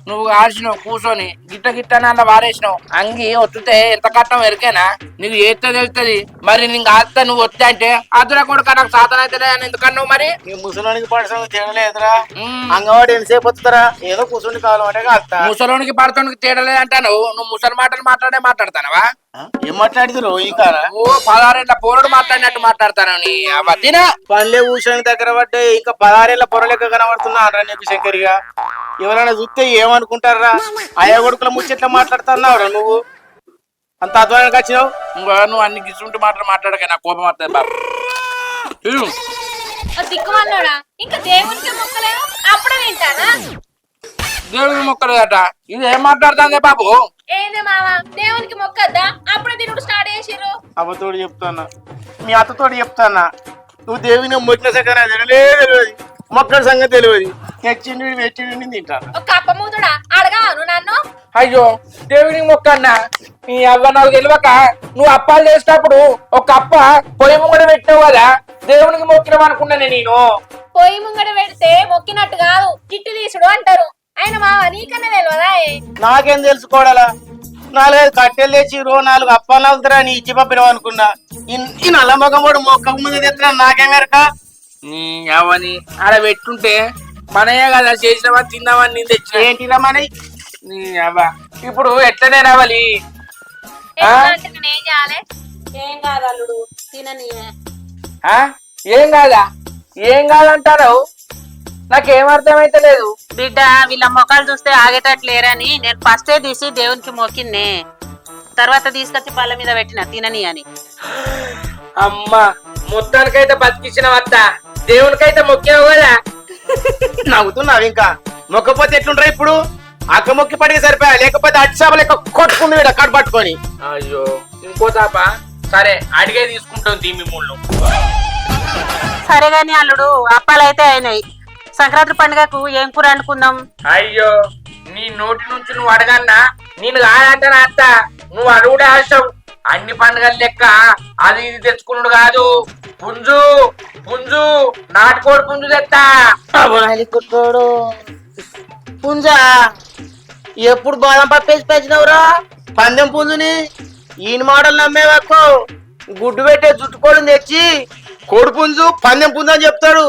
నువ్వు కాల్చినావు కూర్చొని గిట్ట అలా వారేసినావు. అంగి ఒత్తితే ఎంత కట్టం ఎరికేనా? నీకు ఏతో తెలుస్తుంది. మరి నీకు కాస్త నువ్వు వస్తే అంటే అదురా కూడా నాకు సాధన అయితే అని ఎందుకన్నావు? మరి నీ ముసలోనికి పడసం తేడలేదురా. అంగవాడు ఎంతసేపు వస్తారా? ఏదో కూర్చుండి కావాలంటే కాస్తా. ముసలోనికి పడతానికి తేడలేదు అంటాను. నువ్వు ముసలి మాటలు మాట్లాడతానవా? ఏం మాట్లాడుతురు? ఈ కారా 16 ఏళ్ళ పోరడు మాట్లాడినట్టు మాట్లాడతాను. నీ అవతిన పల్లె కూర్చొని దగ్గర పడ్డే ఇంకా 16 ఏళ్ళ పొరలెక్క కనబడుతున్నా అంటారా నీకు శంకరిగా? ఎవరైనా చూస్తే ఏమనుకుంటారా? అయ్య కొడుకుల ముచ్చట్లా మాట్లాడుతున్నావురా నువ్వు? అంత అధ్వానానికి వచ్చినావు. నువ్వు అన్ని గిసుంటూ మాట్లాడక నాకు కోపం వస్తుంది బాబు. దిక్కుమల్లోడా ఇంకా దేవునికి మొక్కలేదు అప్పుడే వింటానా? దేవుడికి మొక్కలేదట. ఇది ఏం మాట్లాడుతుంది బాబు? ఏంది మావా, దేవునికి మొక్కద్దా? అప్పుడే తిరుగుడు స్టార్ట్ చేసిర్రు. అవ్వతోడు చెప్తానా, మీ అత్తతోడు చెప్తానా, నువ్వు దేవుని మొక్కిన సకరా తెలియదు, మొక్కడి సంగతి తెలియదు. తెచ్చిండి వెచ్చిండి తింటాను. ఒక అప్ప మూతుడా అడగాను నన్ను? అయ్యో దేవునికి మొక్కన్నా నీ అవ్వ నాకు తెలియక నువ్వు అప్పాలు చేసేటప్పుడు ఒక అప్ప పొయ్యి ముంగడ పెట్టావు కదా, దేవునికి మొక్కినావు అనుకున్నాను నేను. పొయ్యి ముంగడ పెడితే మొక్కినట్టు కాదు, చిట్టు తీసుడు అంటారు. ఆయన మావా నీకన్నా తెలియదా? నాకేం తెలుసుకోవాలా? 4-5 కట్టెలు తెచ్చి 4 అప్పాలు అవుతారా నీ ఇచ్చి పంపినావు అనుకున్నా. ఈ నల్ల మొగం కూడా మొక్క ముందు తెస్తున్నా నాకేమేరక? నీ అవని ఆడ పెట్టుంటే మనయే కదా చేసినామని తిందామని నేను తెచ్చిన. ఏంటిరా మన నీ అవ్వ ఇప్పుడు ఎట్లనే రావాలి? ఏం చేయాలి? ఏం కాదు అల్లుడు తినని. ఏం కాదా? ఏం కాదంటారు? నాకేం అర్థమైతే లేదు. బిడ్డ వీళ్ళ మొక్కలు చూస్తే ఆగేటట్లేరని నేను ఫస్టే తీసి దేవునికి మొక్కిన్నే, తర్వాత తీసుకొచ్చి పళ్ళ మీద పెట్టిన తినని అని. అమ్మా మొత్తానికైతే బతికించిన వద్ద దేవునికైతే మొక్కావు కదా. నవ్వుతున్నావు ఇంకా మొక్కపోతే ఎట్లుంటారు ఇప్పుడు? అక్క మొక్కి పడికి సరిపోయా, లేకపోతే అట్టిసాప లెక్క కొట్టుకుంది వీడు అక్కడ పట్టుకొని. అయ్యో ఇంకో తాప సరే అడిగే తీసుకుంటాం దీమి ముళ్ళు. సరే గాని అల్లుడు, అప్పాలైతే అయినాయి. సంక్రాంతి పండుగకు ఏం కూర అనుకుందాం? అయ్యో నీ నోటి నుంచి నువ్వు అడగన్నా నేను కాదంటే నా అత్త, నువ్వు అడుగుడే ఆశం. అన్ని పండుగల లెక్క అది ఇది తెచ్చుకున్నాడు కాదు, పుంజు పుంజు నాటుకోడి పుంజు తెస్తా. కుట్టోడు పుంజా ఎప్పుడు బాదం పప్పేసి పెంచినవురా? పందెం పుంజుని ఈయన మాటలు నమ్మేవాకు గుడ్డు పెట్టే జుట్టుకోవడం తెచ్చి కోడి పుంజు పందెం పుంజు అని చెప్తాడు.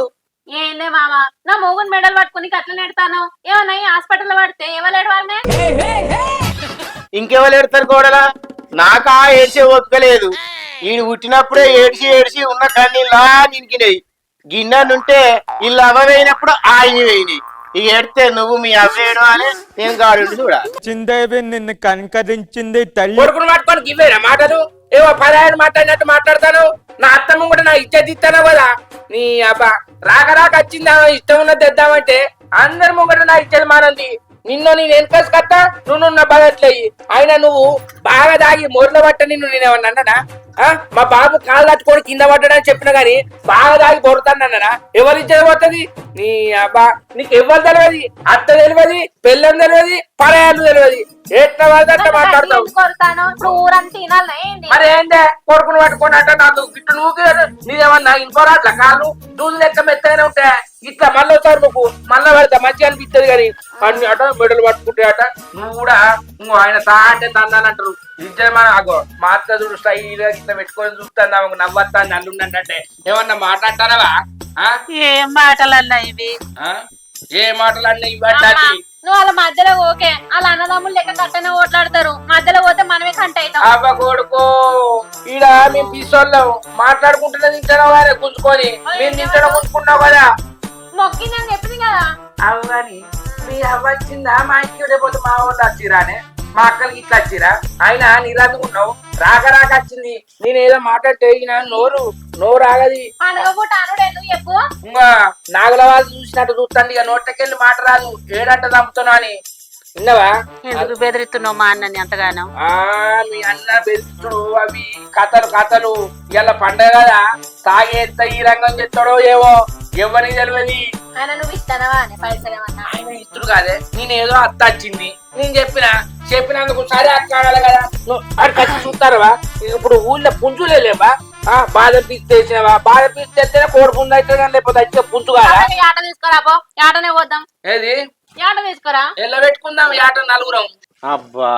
ఏందే మామ, నా మూగుని మెడల్ పట్టుకుని అట్లా నెడతాను. ఏమన్నా హాస్పిటల్ పడితే ఎవరు వాళ్ళనే? ఇంకెవరు ఎడతారు కోడలా? నాకా ఏడ్చే ఓపిక లేదు. ఈయన పుట్టినప్పుడే ఏడ్చి ఏడ్చి ఉన్న కన్నీళ్ళా నింకినాయి. గిన్నెలుంటే ఇల్లు అవ్వయినప్పుడు ఆయన వేయినాయి. ఇక ఎడితే నువ్వు మీ అవ్వేయడం అని నేను గాడు చూడా. చిందేవి నిన్ను కనకరించింది తల్లి. కొడుకును పట్టుకొని గివ్వేరా మాటలు? ఏవో పదహారు మాట్లాడినట్టు మాట్లాడతాను. నా అత్తమ్మ కూడా నా ఇచ్చేది ఇస్తాను కదా. నీ అబ్బా రాక రాక వచ్చిందా ఇష్టం ఉన్నది తెద్దామంటే అందరి ముంగట నా ఇచ్చేది మానంది. నిన్ను నేను వెనకసుకత్తా, నువ్వు నా బాగట్లేయి. అయినా నువ్వు బాగా దాగి మొదలు పట్ట నిన్ను నేనేమన్నా అన్నానా? మా బాబు కాళ్ళు తట్టుకొని కింద పడ్డాడని చెప్పినా గానీ బాగా దాగి పొడుతానన్నా? ఎవరిచ్చేది పోతుంది? నీ అబ్బా నీకు ఎవరు తెలియదు, అత్త తెలియదు, పెళ్ళం తెలియదు, పరాయాలు తెలియదు. ఎట్లా వాళ్ళంటే మాట్లాడతావు. మరి ఏందే కొడుకును పట్టుకొని అంటే నాకు గిట్టు నువ్వు నీదేమన్నా ఇంకోరా అట్లా కాళ్ళు దూలు లెక్క మెత్తగానే ఉంటాయా? ఇట్లా మళ్ళీ వచ్చారు నువ్వు మళ్ళీ పెడతా మంచిగా అనిపిస్తుంది కానీ అన్ని అట మెడలు పట్టుకుంటే అట నువ్వు కూడా నువ్వు ఆయన తా అంటే తందానంటారు. నిజమా ఆగో మా అత్త చూడు స్టైల్ ఇట్లా పెట్టుకొని చూస్తాను నవ్వత్తా నల్లుండంటే ఏమన్నా మాట్లాడతానవా? ఏం మాటలన్నా ఇవి? ఏ మాటలు అన్నా ఇవ్వండి. నువ్వు వాళ్ళ మధ్యలో ఓకే, వాళ్ళ అన్నదమ్ములు లెక్క కట్టనే ఓట్లాడతారు. మధ్యలో పోతే మనమే కంట అవుతాం. అబ్బా కొడుకో ఈడ మేము పిసోళ్ళం మాట్లాడుకుంటున్నది తింటావు కదా గుంజుకొని, మేము తింటడం గుంజుకున్నావు కదా. మొక్కిందని చెప్పింది కదా. అవు కానీ మీ అవ్వ వచ్చిందా? మా ఇంటికి పోతే మా వాళ్ళు వచ్చిరానే, మా అక్కలకి ఇట్లా వచ్చిరా? అయినా నీరందుకున్నావు రాక రాక వచ్చింది. నేను ఏదో మాట్లాడితే నోరు ఆగది. పండుగ పూట అనుడు ఎందుకు చెప్పు? ఇంకా నాగుల వాళ్ళు చూసినట్టు చూస్తాను. ఇక నోట్లకెళ్ళి మాట రాదు. ఏడంట చంపుతున్నావు అని విన్నావా? ఎందుకు బెదిరిస్తున్నావు మా అన్నని అంతగానో? మీ అన్న బెదిరిస్తుడు అవి కథలు. ఇలా పండగ కదా తాగేస్తా ఈ రంగం చెప్తాడో ఏవో ఎవరికి తెలియదు. ఆయన నువ్వు ఇస్తానవా అని పైసలు ఏమన్నా? ఆయన ఇస్తుడు కాదే, నేను ఏదో అత్త వచ్చింది నేను చెప్పినందుకు సరే అక్క అనాలి కదా. అక్కడ ఖర్చు చూస్తారవా? ఇప్పుడు ఊళ్ళో పుంజులే లేవా? బాదం పీస్ తెచ్చినవా? బాదం పీస్ తెస్తేనే కోడి పుంజు అవుతుంది కానీ లేకపోతే అయితే పుంజు కాదా? ఆట తీసుకురా పో, ఆటనే పోద్దాం. ఏది ఆట తీసుకురా, ఎలా పెట్టుకుందాం ఆట నలుగురం. అబ్బా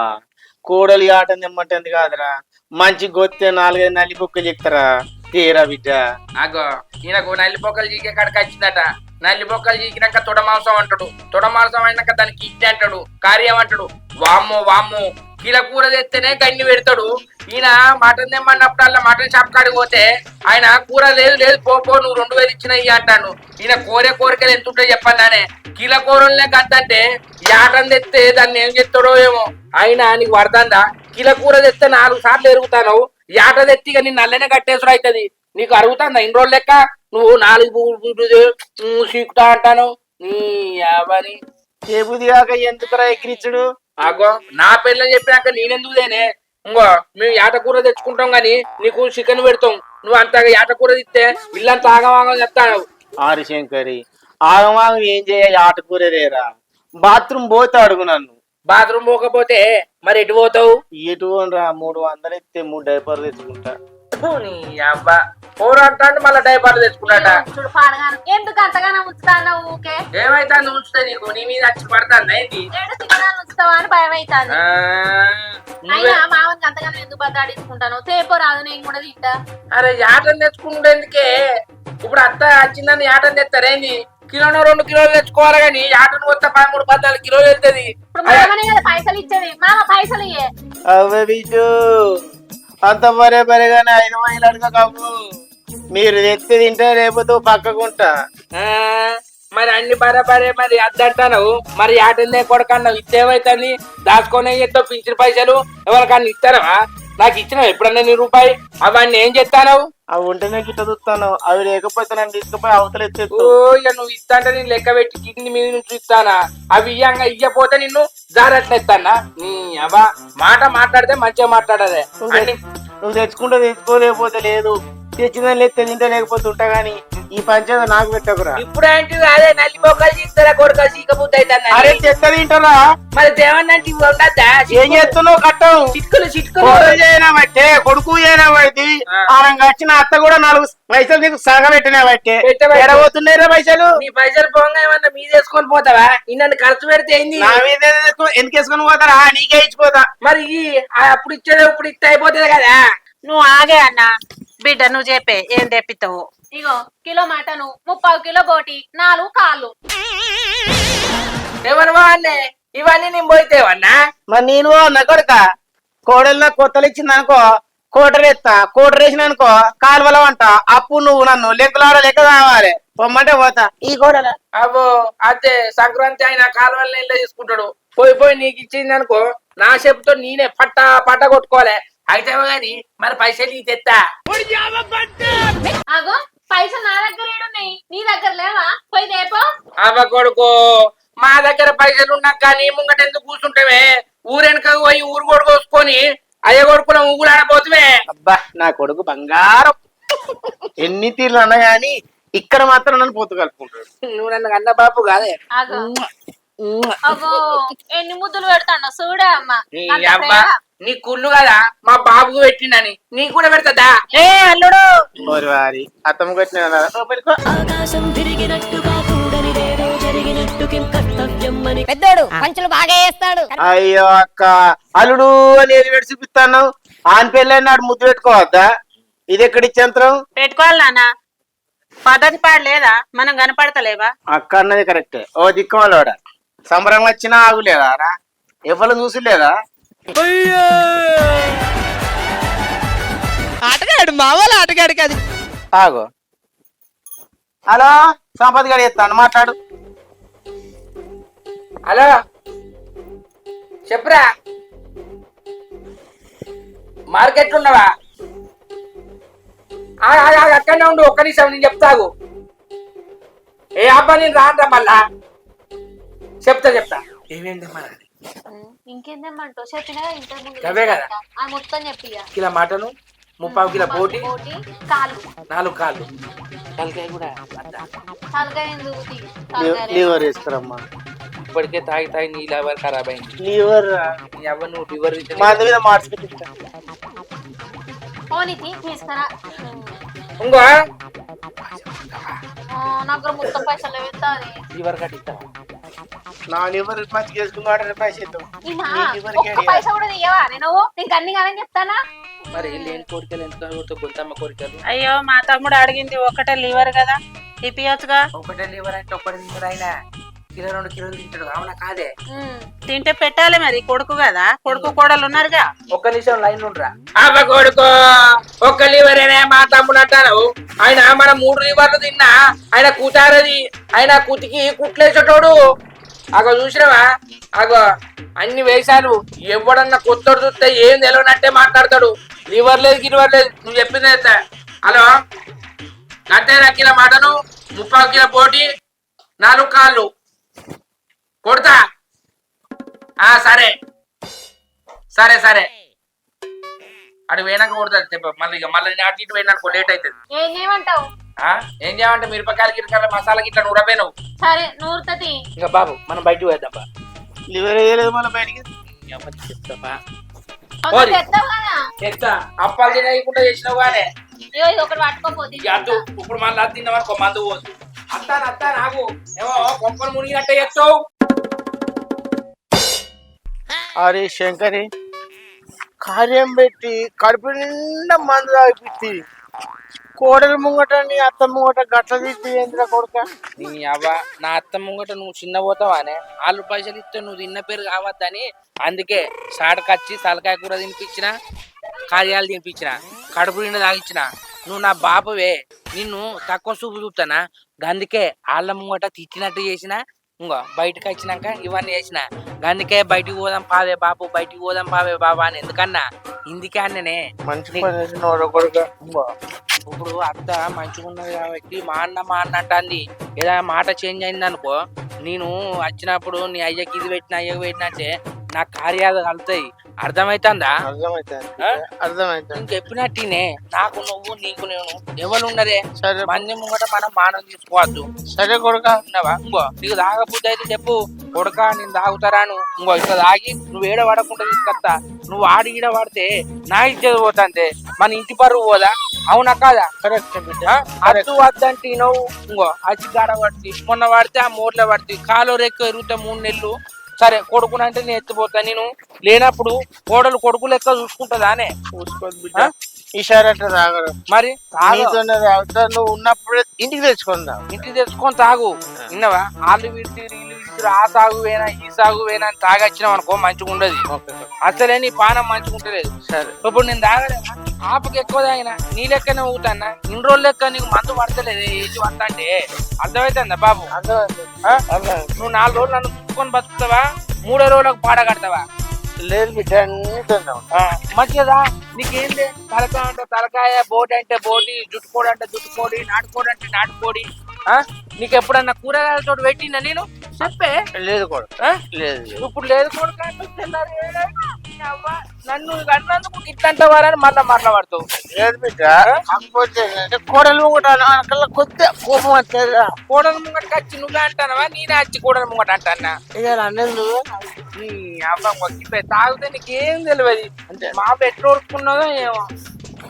కోడలి ఆట నిమ్మంటుంది కాదురా, మంచి గొత్తే 4-5 నల్లి బుక్కలు చెప్తారా తీరా బిడ్డ. అగో ఈయనకు నల్లి బొక్కలు చీకే కాడికి వచ్చిందట. నల్లి బొక్కలు చీకినాక తొడ మాంసం అంటాడు, తొడ మాంసం అయినాక దానికి ఇడ్డి అంటాడు, కార్యం అంటాడు. వామ్మో కీల కూర తెస్తేనే గండి పెడతాడు. ఈయన మటన్ తెమ్మన్నప్పుడల్లా మటన్ షాప్ కాడికి పోతే ఆయన కూర లేదు పో నువ్వు 2000 ఇచ్చినవి అంటాడు. ఈయన కోరికలు ఎంత ఉంటాయి చెప్పన్నానే. కీల కూరలనే గంతంటే యాటం తెస్తే దాన్ని ఏం చెప్తాడో ఏమో. అయినా నీకు పడతాందా? కీల కూర తెస్తే 4 సార్లు ఎరుగుతాను, యాట తెత్తిగా నిన్ను నల్లనే కట్టేసుడు అవుతుంది. నీకు అరుగుతుందా ఇన్ని రోజులు లెక్క? నువ్వు 4 సీకుతా అంటాను. నీ అవని ఏ బుద్ధి కాక ఎందుకురా ఎక్కిరిచ్చుడు? అగో నా పెళ్ళని చెప్పినాక నేనెందుకు దేనే? ఇంకో మేము యాట కూర తెచ్చుకుంటాం గానీ నీకు చికెన్ పెడతాం. నువ్వు అంతగా యాట కూర తిస్తే ఇల్లంతా ఆగమాగం చెప్తాను. ఆరు శంకరి ఆగమాగం ఏం చేయాలి? ఆటకూర రేరా, బాత్రూమ్ పోతే అడుగు నన్ను. బాత్రూమ్ పోకపోతే మరి ఎటు పోతావు? ఎటు రా 300 ఇస్తే 3 డైపర్లు తెచ్చుకుంటా. నీ అబ్బా పోరాటా మళ్ళీ డైపర్లు తెచ్చుకున్నాట. చూడు పాడగాను ఎందుకు అంతగానో ఉంచుతాను? ఊకే ఏమైతే ఉంచుతా నీకు నీ మీద వచ్చి పడతాను. ఏంటి 7 సిగ్నల్ ఉంచుతావా అని భయం అవుతాను. అయినా మామూలుగా అంతగానో ఎందుకు బద్దాడించుకుంటాను? తేపో రాదు, నేను కూడా తింటా. అరే యాటం తెచ్చుకుంటేందుకే ఇప్పుడు అత్త వచ్చిందని యాటం తెస్తారేంది? 1-2 కిలోలు తెచ్చుకోవాలి కానీ యాటను కొత్త 13-14 కిలోలు వెళ్తుంది. ఇప్పుడు మామనే కదా పైసలు ఇచ్చేది, మామ పైసలు ఇయ్యే. అవ్వ బిడ్డు అంత బరేగానే 5 మైలు అడగ కావు. మీరు తెచ్చి తింటే లేకపోతే పక్కకుంటా. మరి అన్ని బరాబరే మరి అద్దంటావు మరి ఆటలే కొడకన్నావు ఇచ్చేవైతుంది దాచుకొని ఎట్టో పింఛన్ పైసలు ఎవరికన్నా ఇస్తానవా నాకు ఇచ్చినావు ఎప్పుడన్నా నీ రూపాయి అవన్నీ ఏం చెప్తాను అవి ఉంటేనే గిట్ట చూస్తాను అవి లేకపోతే నన్ను తీసుకుపోయి అవతల ఎత్తేస్తూ. ఓ ఇక నువ్వు ఇస్తాంటే నేను లెక్క పెట్టి కింది మీద నుంచి ఇస్తానా అవి ఇయ్యంగా ఇయ్యపోతే నిన్ను జారట్లే ఇస్తానా నీ అవ్వ మాట మాట్లాడితే మంచిగా మాట్లాడదే అన్ని నువ్వు తెచ్చుకుంటే తెచ్చుకోలేకపోతే లేదు, తెచ్చిందని లేదు తింటే లేకపోతే ఉంటా గానీ ఈ పంచాయతీ నాకు పెట్టకురా. ఇప్పుడు అంటే అదే నల్లి మొక్కలు తీస్తారా కొడుక సీకపోతే అరే తెత్త తింటారా మరి దేవన్నంటే ఉండద్దా ఏం చేస్తున్నావు కట్టం చిట్కులు చిట్కులు కొడుకు చేయనా బట్టే కొడుకు చేయనా బట్టి ఆనంగా వచ్చిన అత్త కూడా 4 పైసలు నీకు సగబెట్టినా బట్టే ఎడబోతున్నాయిరా పైసలు. నీ పైసలు పోగా ఏమన్నా మీద వేసుకొని పోతావా ఇన్నన్ని ఖర్చు పెడితే ఏంది నా మీద ఎందుకు వేసుకొని పోతారా నీకే ఇచ్చిపోతా. మరి అప్పుడు ఇచ్చేది ఇప్పుడు ఇస్తే అయిపోతుంది కదా. నువ్వు ఆగే అన్న బిడ్డ నువ్వు చెప్పే ఏం తెప్పిస్తావు. ఇగో కిలో మటను 30 కిలో బోటి 4 కాళ్ళు. ఏమన్నా అన్నే ఇవన్నీ నేను పోయితేవన్నా మరి నేను నా కొడుక కోడలు నాకు కొత్తలు ఇచ్చింది అనుకో కోటరేస్తా, కోటరేసిన అనుకో కాలువల వంట అప్పు నువ్వు నన్ను లెక్కలాడ లెక్క కావాలి పొమ్మంటే పోతా. ఈ కోడల అబ్బో అదే సంక్రాంతి అయినా కాలువల నీళ్ళు తీసుకుంటాడు పోయి పోయి నీకు ఇచ్చింది అనుకో నా చెప్పుతో నేనే పట్ట కొట్టుకోవాలి అయితే గాని మరి పైసలు ఈ తెత్తా. అగో పైసలు నా దగ్గర ఏడున్నాయి, నీ దగ్గర లేవా? పోయి దేపో. అవ్వ కొడుకో మా దగ్గర పైసలు ఉన్నాక నీ ముంగట ఎందుకు కూర్చుంటావే? ఊరెనక పోయి ఊరు కొడుకు కోసుకొని అయ్య కొడుకుల ఊగులాడపోతువే. అబ్బా నా కొడుకు బంగారం ఎన్ని తీర్లు అన్నా గాని ఇక్కడ మాత్రం నన్ను పొత్తు కలుపుకుంటాడు. నువ్వు నన్ను అన్న బాబు కాదే. అగో అగో ఎన్ని ముద్దులు పెడతాను చూడే అమ్మ. నీ అవ్వ నీ కుళ్ళు కదా మా బాబుకు పెట్టిండని నీ కూడా పెడతా. ఏ అల్లుడు ఓరి వారి అత్తమ్మ కొట్టిన పెద్దోడు పంచులు బాగా వేస్తాడు. అయ్యో అక్క అల్లుడు అని ఏది పెట్టి చూపిస్తాను ఆన్ పెళ్ళి నాడు ముద్దు పెట్టుకోవద్దా? ఇది ఎక్కడి యంత్రం పెట్టుకోవాలి నాన్న పద్ధతి పాడలేదా మనం కనపడతలేవా? అక్క అన్నది కరెక్టే. ఓ దిక్కుమాలోడ సంబరం వచ్చినా ఆగులేదా రా ఎవరు చూసిలేదా? ఆటగాడు మా వాళ్ళ ఆటగాడు కాదు. ఆగు హలో సంపత్ గారు ఎత్తాను మాట్లాడు. హలో చెప్పురా మార్కెట్ ఉన్నవా? అక్కడనే ఉండు ఒక్క నిమిషం నేను చెప్తాగు. ఏ అబ్బా నేను రానురా మళ్ళా చెప్తా ఏమేంటి మరి ఇంకేందేమంటావు చెప్పినా ఇంతకు అవే కదా మొత్తం చెప్పి కిలో మటను 30 కిలో బోటి కాలు 4 కాళ్ళు తలకాయ కూడా తలకాయ ఎందుకు తీ? లివర్ వేసుకురమ్మా. ఇప్పటికే తాగి నీ లివర్ ఖరాబ్ అయింది. లివర్ నీ అవ్వ నువ్వు లివర్ మా మీద మార్చుకుంటా పోనీ తీసుకురా. ఇంకో నాకు మొత్తం పైసలు ఇస్తారు. లివర్ కట్టిస్తా నా లివర్ మంచిగా వేసుకున్నాడు పైసలు ఒక్క పైసా కూడా తీయవా? నేను నీకు అన్ని కాదని చెప్తానా? మరి లేని కోరికలు ఎంత గొంతమ్మ కోరికలు. అయ్యో మా తమ్ముడు అడిగింది ఒకటే లివర్ కదా ఇప్పియొచ్చుగా. ఒకటే లివర్ అంటే ఒకటి తింటాడు ఆయన కిలో 2 కిలోలు తింటాడు అవునా కాదే? తింటే పెట్టాలి మరి కొడుకు కదా కొడుకు కోడలు ఉన్నారుగా. ఒక్క నిమిషం లైన్ ఉండరా. అవ్వ కొడుకో ఒక్క లివరేనే మా తమ్ముడు అంటాను. ఆయన మన 3 లివర్లు తిన్నా ఆయన కూతారది ఆయన కుతికి కుట్లేసేటోడు. అగో చూసినవా అగో అన్ని వేసాలు ఎవడన్నా కొత్తడు చూస్తే ఏం తెలియనట్టే మాట్లాడతాడు. లివర్ లేదు గిలివర్ లేదు నువ్వు చెప్పింది అయితే. హలో అంతేనా కిలో మటను 30 కిలో బోటి 4 కాళ్ళు కొడతా. సరే సరే సరే అటు పోయినాక కొడతా. మళ్ళీ అటు ఇటు పోయినాక లేట్ అవుతుంది. ఏం చేయమంటావు? ఏం చేయమంటే మిరపకాయలు గిరకాయలు మసాలా గిట్లా నూరపోయినావు. సరే నూరుతది. ఇంకా బాబు మనం బయటకు వేద్దాం బా. లివర్ వేయలేదు మళ్ళీ బయటికి చెప్తా అప్పాలు తినకుండా చేసినావు కానీ ఒకటి పట్టుకోపోతే అద్దు ఇప్పుడు మళ్ళీ అది తిన్నామనుకో మందు పోదు. అత్తా నాకు ఏమో కొంపలు మునిగినట్టే చేస్తావు. అరే శంకరి కార్యం పెట్టి కడుపు నిండా మందు తాగిపిచ్చి కోడలు ముంగట నీ అత్త ముంగట గట్ల తీసి ఏంద్రా కొడుక? నీ అవ్వ నా అత్త ముంగట నువ్వు చిన్న పోతావానే వాళ్ళు పైసలు ఇస్తే నువ్వు తిన్న పేరు కావద్దని అందుకే సాడకచ్చి తలకాయ కూర తినిపించిన కార్యాలు తినిపించిన కడుపు నిండా తాగించిన నువ్వు నా బాపువే, నిన్ను తక్కువ చూపు చూస్తానా? అందుకే వాళ్ళ ముంగట తిట్టినట్టు చేసిన, ఇంకో బయటకు వచ్చినాక ఇవన్నీ చేసిన. అందుకే బయటికి పోదాం పావే బాబు, బయటికి పోదాం పావే బాబా అని ఎందుకన్నా ఇందుకే అన్ననే. మంచి పని చేసిన కొడుకు. ఇప్పుడు అత్త మంచిగా ఉన్నది కాబట్టి మా అన్న అంటుంది. ఏదైనా మాట చేంజ్ అయింది అనుకో, నేను వచ్చినప్పుడు నీ అయ్యకి ఇది పెట్టిన అయ్యకి పెట్టిన అంటే నా కార్యాలు కలుతాయి. అర్థమైతుందా? అర్థమైతే చెప్పినట్టునే నాకు నువ్వు నీకు నేను ఎవరు ఉన్నదే. సరే మంది ముంగట మనం మానం తీసుకోవద్దు. సరే కొడుక. ఉన్నావా? ఇంకో నీకు తాగబుద్ధి అయితే చెప్పు కొడుక, నేను తాగుతారాను. ఇంకో ఇట్లా తాగి నువ్వు ఏడ పడకుండా తీసుకొస్తా. నువ్వు ఆడి ఈడ పడితే నా ఇచ్చేది పోతాంతే, మన ఇంటి పరువు పోదా? అవునా కాదా? కరెక్ట్ అద్దు వద్దంటే నువ్వు ఇంకో అచ్చి గాడ పడుతుంది. మొన్న పడితే ఆ మోర్లో పడుతుంది. కాలు రెక్క ఎరుగుతా 3 నెలలు. సరే కొడుకునంటే నేను ఎత్తిపోతా. నేను లేనప్పుడు కోడలు కొడుకు లెక్క చూసుకుంటుందానే. చూసుకోదు బిడ్డ. ఈసారి తాగరు మరి నువ్వు ఉన్నప్పుడే ఇంటికి తెచ్చుకుందాం. ఇంటికి తెచ్చుకొని తాగు. విన్నావా? వాళ్ళు వీడితే వీళ్ళు వీడితే ఆ సాగు వేనా ఈ సాగు వేనా అని తాగొచ్చినావు అనుకో మంచిగా ఉండదు. అసలే నీ పానం మంచిగా ఉంటలేదు. సరే ఇప్పుడు నేను తాగలేనా? ఆపుకి ఎక్కువ తాగినా నీ లెక్కనే ఊతానా? ఇన్ని రోజులు లెక్క నీకు మందు పడతలేదు ఏజ్ పడతా అంటే. అర్థమవుతుందా బాబు? నువ్వు 4 రోజులు నన్ను చూసుకొని బతుకుతావా? 3వ రోజులకు పాడ కడతావా? లేదు బిడ్డ, అన్ని తిన్నాం. మంచిదా? నీకేంది? తలకాయ అంటే తలకాయ, బోటి అంటే బోటి, జుట్టుకోడి అంటే జుట్టుకోడి, నాటుకోడి అంటే నాటుకోడి. నీకు ఎప్పుడన్నా కూరగాయలతో పెట్టినా నేను చెప్పే? లేదు కొడుకు. లేదు ఇప్పుడు లేదు కొడుకు. నన్ను కన్నందుకు ఇట్లంటవారని మళ్ళా మాట్లాడతావు. లేదు బిడ్డ. కాకపోతే కోడలు ముంగట కొద్దిగా కోపం వచ్చేదా? కోడల ముంగట వచ్చి నువ్వే అంటానవా? నేనే వచ్చి కోడల ముంగట అంటానా? ఇక అన్నది నీ అమ్మ తాగితే నీకేం తెలియదు. అంటే మా పెట్టి ఓడుకున్నదో ఏమో.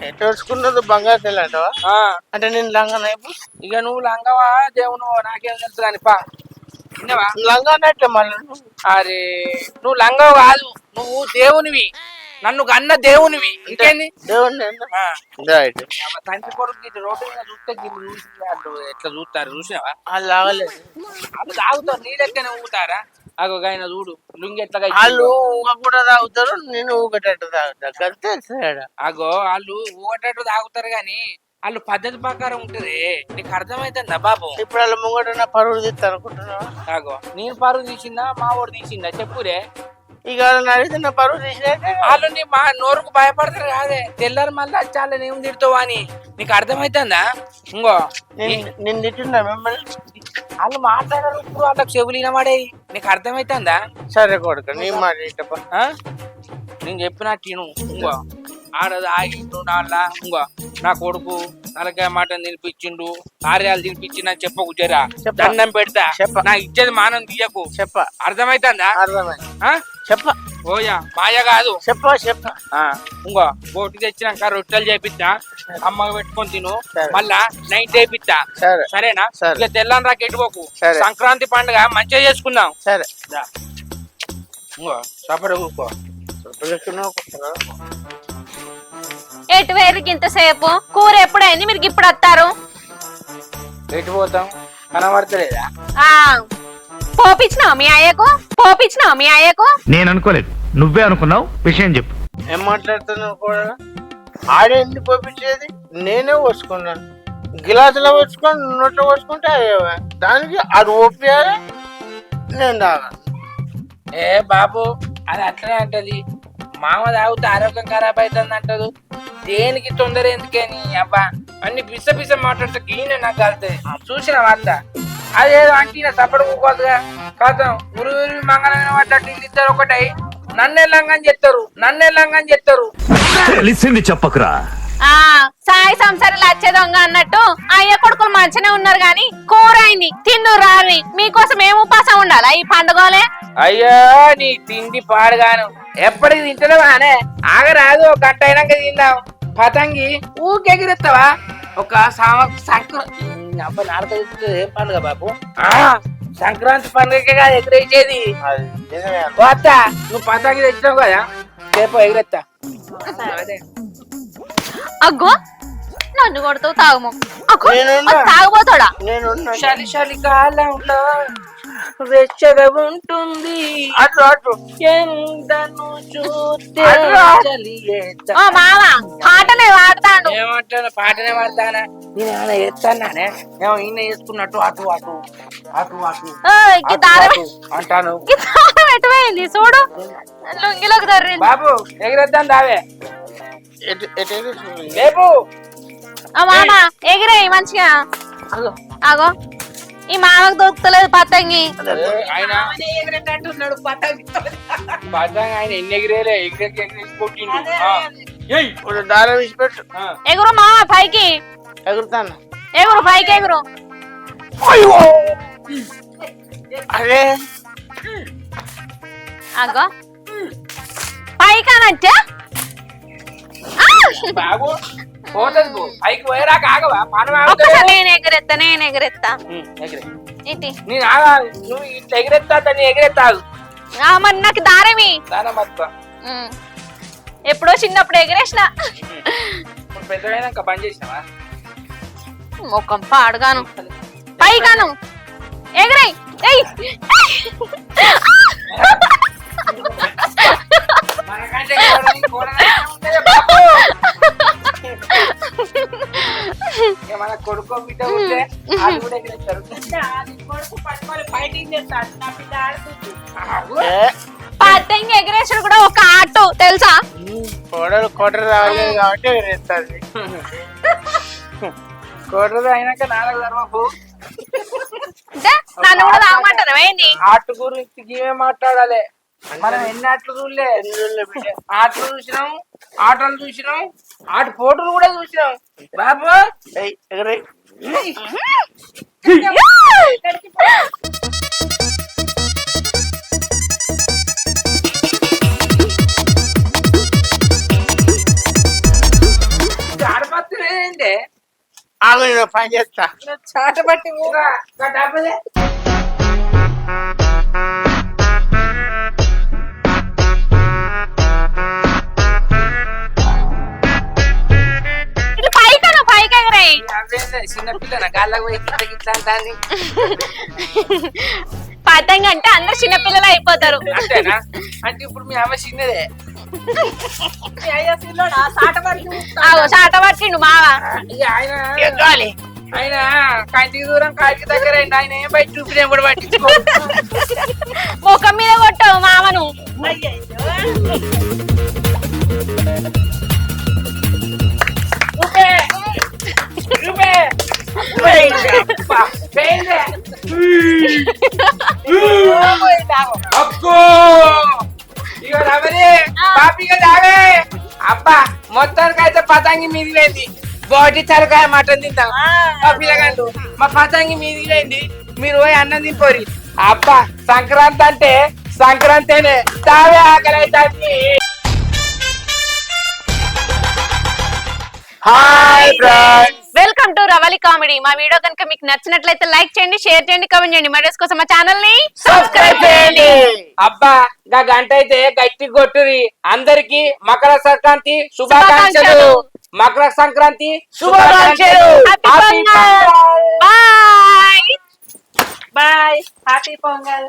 ఎట్టు వచ్చుకున్నది బంగారు తెల్ల అంటావా? అంటే నేను లంగా ఇక నువ్వు లంగవా దేవును నాకేం తెలుసు కానీ పా. విన్నావా? లంగా అన్నట్లే మళ్ళీ. అరే నువ్వు లంగవు కాదు, నువ్వు దేవునివి. నన్ను కన్న దేవునివి. ఇంకేంది? దేవుని తండ్రి కొడుకు రోడ్డు మీద చూస్తే ఎట్లా చూస్తారు చూసినావా? వాళ్ళు లాగలేదు. వాళ్ళు తాగుతారు నీ లెక్కనే ఊగుతారా? అగో ఆయన చూడు లుంగి ఎట్లా వాళ్ళు కూడా తాగుతారు, నేను ఊగటట్టు తాగుతా. అగో వాళ్ళు ఊగటట్టు తాగుతారు గాని వాళ్ళు పద్ధతి ప్రకారం ఉంటది. నీకు అర్థమైతుందా బాబు? ఇప్పుడు వాళ్ళ ముంగట పరువు తీస్తా అనుకుంటున్నా. అగో నేను పరువు తీసిందా మా వాడు తీసిందా చెప్పురే? ఇక వాళ్ళని అడిగితే నా పరువు తీసినట్టే. వాళ్ళు మా నోరుకు భయపడతారు కాదే. తెల్లారు మళ్ళీ వచ్చాలని ఏం తిడతావు అని. నీకు అర్థమైతుందా? ఇంకో నేను తిట్టినా మిమ్మల్ని. వాళ్ళు మాట్లాడారు ఇప్పుడు వాళ్ళకి చెవులు వినబడేవి. నీకు అర్థమైతుందా? సరే కొడుకు నీ మాట. నేను చెప్పినట్టు ఇంకో ఆడది ఆగిండు నాళ్ళ. ఇంకో నా కొడుకు తలకాయ మాట తినిపించిండు, కార్యాలు తినిపించిండు అని చెప్పకు. జరా దండం పెడతా. నా ఇచ్చేది మానం తీయకు. చెప్ప. అర్థమైతుందా? అర్థమైంది. చెప్ప. ఓయా మాయ కాదు. చెప్ప. ఇంకో బోటి తెచ్చినాక రొట్టెలు చేపిస్తా, అమ్మకి పెట్టుకొని తిను. మళ్ళా నైట్ చేపిస్తా. సరేనా? ఇక తెల్లని రాక ఎట్టుకోకు. సంక్రాంతి పండుగ మంచిగా చేసుకుందాం. సరే ఇంకో సపడ కూకో. ఎటు వేరికి ఇంతసేపు? కూర ఎప్పుడైంది? మీరు ఇప్పుడు వస్తారు? ఎటు పోతాం? కనబడతలేదా? పోపించినావు మీ అయ్యకు? నేను అనుకోలేదు, నువ్వే అనుకున్నావు. విషయం చెప్పు. ఏం మాట్లాడుతున్నావు కూడా? ఆడే ఎందుకు పంపించేది? నేనే పోసుకున్నాను. గిలాసులో పోసుకొని నోట్లో పోసుకుంటే అయ్యేవా? దానికి అది ఓపియాలి, నేను తాగాను. ఏ బాబు అది అట్లనే అంటది. మామ తాగితే ఆరోగ్యం ఖరాబ్ అవుతుంది అంటదు. దేనికి తొందర ఎందుకని అబ్బా అన్ని పిస మాట్లాడితే గీనే నాకు కలుతుంది. చూసిన వార్త అదేదో అంటే సపడు కూకోదుగా. కాదు ఉరి మంగళమైన పడ్డట్టు ఇద్దరు ఒకటై నన్నే లంగని చెప్తారు. తెలిసింది చెప్పకురా. సాయి సంసారాలు వచ్చే దొంగ అన్నట్టు అయ్య కొడుకులు మంచిగానే ఉన్నారు గాని కూర అయింది తిందు రావి. మీకోసం ఏం ఉపాసం ఉండాలా ఈ పండుగలే? అయ్యో నీ తిండి పాడుగాను. ఎప్పటికి తింటలేవానే? ఆగరాదు, ఒక గంట అయినాక తిందాం. పతంగి ఊకెగిరిస్తావా? ఒక ఏం పండుగ బాబు? సంక్రాంతి పండుగకే కాదు ఎగిరేసేది. పోతా నువ్వు పతంగి తెచ్చినావు కదా, రేపు ఎగిరెత్తా. అగ్గో నన్ను కొడుతావు తాగుము. తాగుపోతాడా? చలి చలి కాలంలో వెచ్చగా ఉంటుంది అటు అటు ఎండను చూస్తే చలి ఏత- ఓ మామ పాటనే వాడతాడు. ఏమంటాను పాటనే పడతానా నేను ఏమైనా చేస్తానానే ఏమో ఈయన చేసుకున్నట్టు అటు అటు అటు అటు ఓయ్, ఈ అటు దారం అటు అంటాను. ఈ దారం ఎటుపోయింది చూడు, లుంగిలోకి దొర్రింది. బాబు ఎగిరేద్దాం దావే ఎటు ఎటు ఎటు. లేపు ఓ మామ ఎగిరేయి మంచిగా. ఆగో ఈ మామకు దొరుకుతలేదు పతంగి. ఆయన పతంగి ఆయన ఎన్ని ఎగిరేలే ఎగిరేసి కొట్టిండు. ఏయ్ ఇప్పుడు దారం విడిచిపెట్టు. ఎగురు మామ పైకి, ఎగురుతాను. ఎగురు పైకి ఎగురు. అరే ఆగో పైకి అనంటే బాబు పోతుంది పో పైకి పోయేరాక ఆగవా మనం ఒక్కసారి నేను ఎగరెత్తా ఎగిరే ఇటీ. నేను ఆగా నువ్వు ఇట్లా ఎగిరెత్తా దాన్ని ఎగిరెత్తాగు మరి నాకు దారమి. దానం మొత్తం ఎప్పుడో చిన్నప్పుడు ఎగిరేసిన, ఇప్పుడు పెద్దదైనాక బంద్ చేసినావా ముఖం పాడుగాను. పైగాను ఎగిరేయ్. ఏయ్. మనకంటే కోడలే ఉంటది బాబు. ఇక మన కొడుకో బిడ్డ ఉంటే అది కూడా ఎగిరేస్తారు. పతంగి ఎగిరేసుడు కూడా ఒక ఆట తెలుసా? కోడలు కోటరు రావలేదు కాబట్టి ఎగురేస్తుంది. కొడుకు అయినాక నాలుగు తర్వాత అంటే నన్ను కూడా తాగమంటారు ఏంది? ఆట గురించి ఇవే మాట్లాడాలి. మనం ఎన్ని ఆటలు చూడలే, ఆటలు చూసినాం, ఆటలు చూసినాం, ఆట పోటీలు కూడా చూసినాం బాబు. ఎగరే ఆడపత్రులేంటే ఆగు, నేను పని చేస్తా. చాట పట్టి ఊగా డబ్బులే ఇటు పైకను పైకి ఎగిరేయ్. చిన్నపిల్ల గాళ్ళకి పోయి ఇట్లా ఇట్లా అంటాంది. పతంగి అంటే అందరు చిన్నపిల్లలు అయిపోతారు. అంతేనా? అంటే ఇప్పుడు మీ అమ్మ చిన్నదే. ఆగో చాట పట్టిండు మావ. ఇక ఆయన కంటికి దూరం కాటికి దగ్గర అయింది. ఆయన ఏం బయట చూపిన కూడా పట్టించుకో. ముఖం మీద కొట్టావు మామను. అక్కో ఇక రమణి పాపిగా తాగే. అబ్బా మొత్తానికి అయితే పతంగి మీది పోయింది. బోటి తలకాయ మటన్ తింటాం మా పిల్లగాళ్ళు. మా పతంగి మీది పోయింది. మీరు పోయి అన్నం తింపోరి. అబ్బా సంక్రాంతి అంటే సంక్రాంతినే. తావే ఆకలి అయితే. Hi friends, welcome to Ravali comedy. మా వీడియో కనుక మీకు నచ్చినట్లయితే లైక్ చేయండి, షేర్ చేయండి, కామెంట్ చేయండి. వీడియోస్ కోసం మా ఛానల్ ని సబ్స్క్రైబ్ చేయండి. అబ్బా గా గంట అయితే గట్టి కొట్టురి. అందరికి మకర సంక్రాంతి శుభాకాంక్షలు. మకర సంక్రాంతి శుభాకాంక్షలు. Happy Happy Pongal. Pongal. Bye. Bye, happy pongal.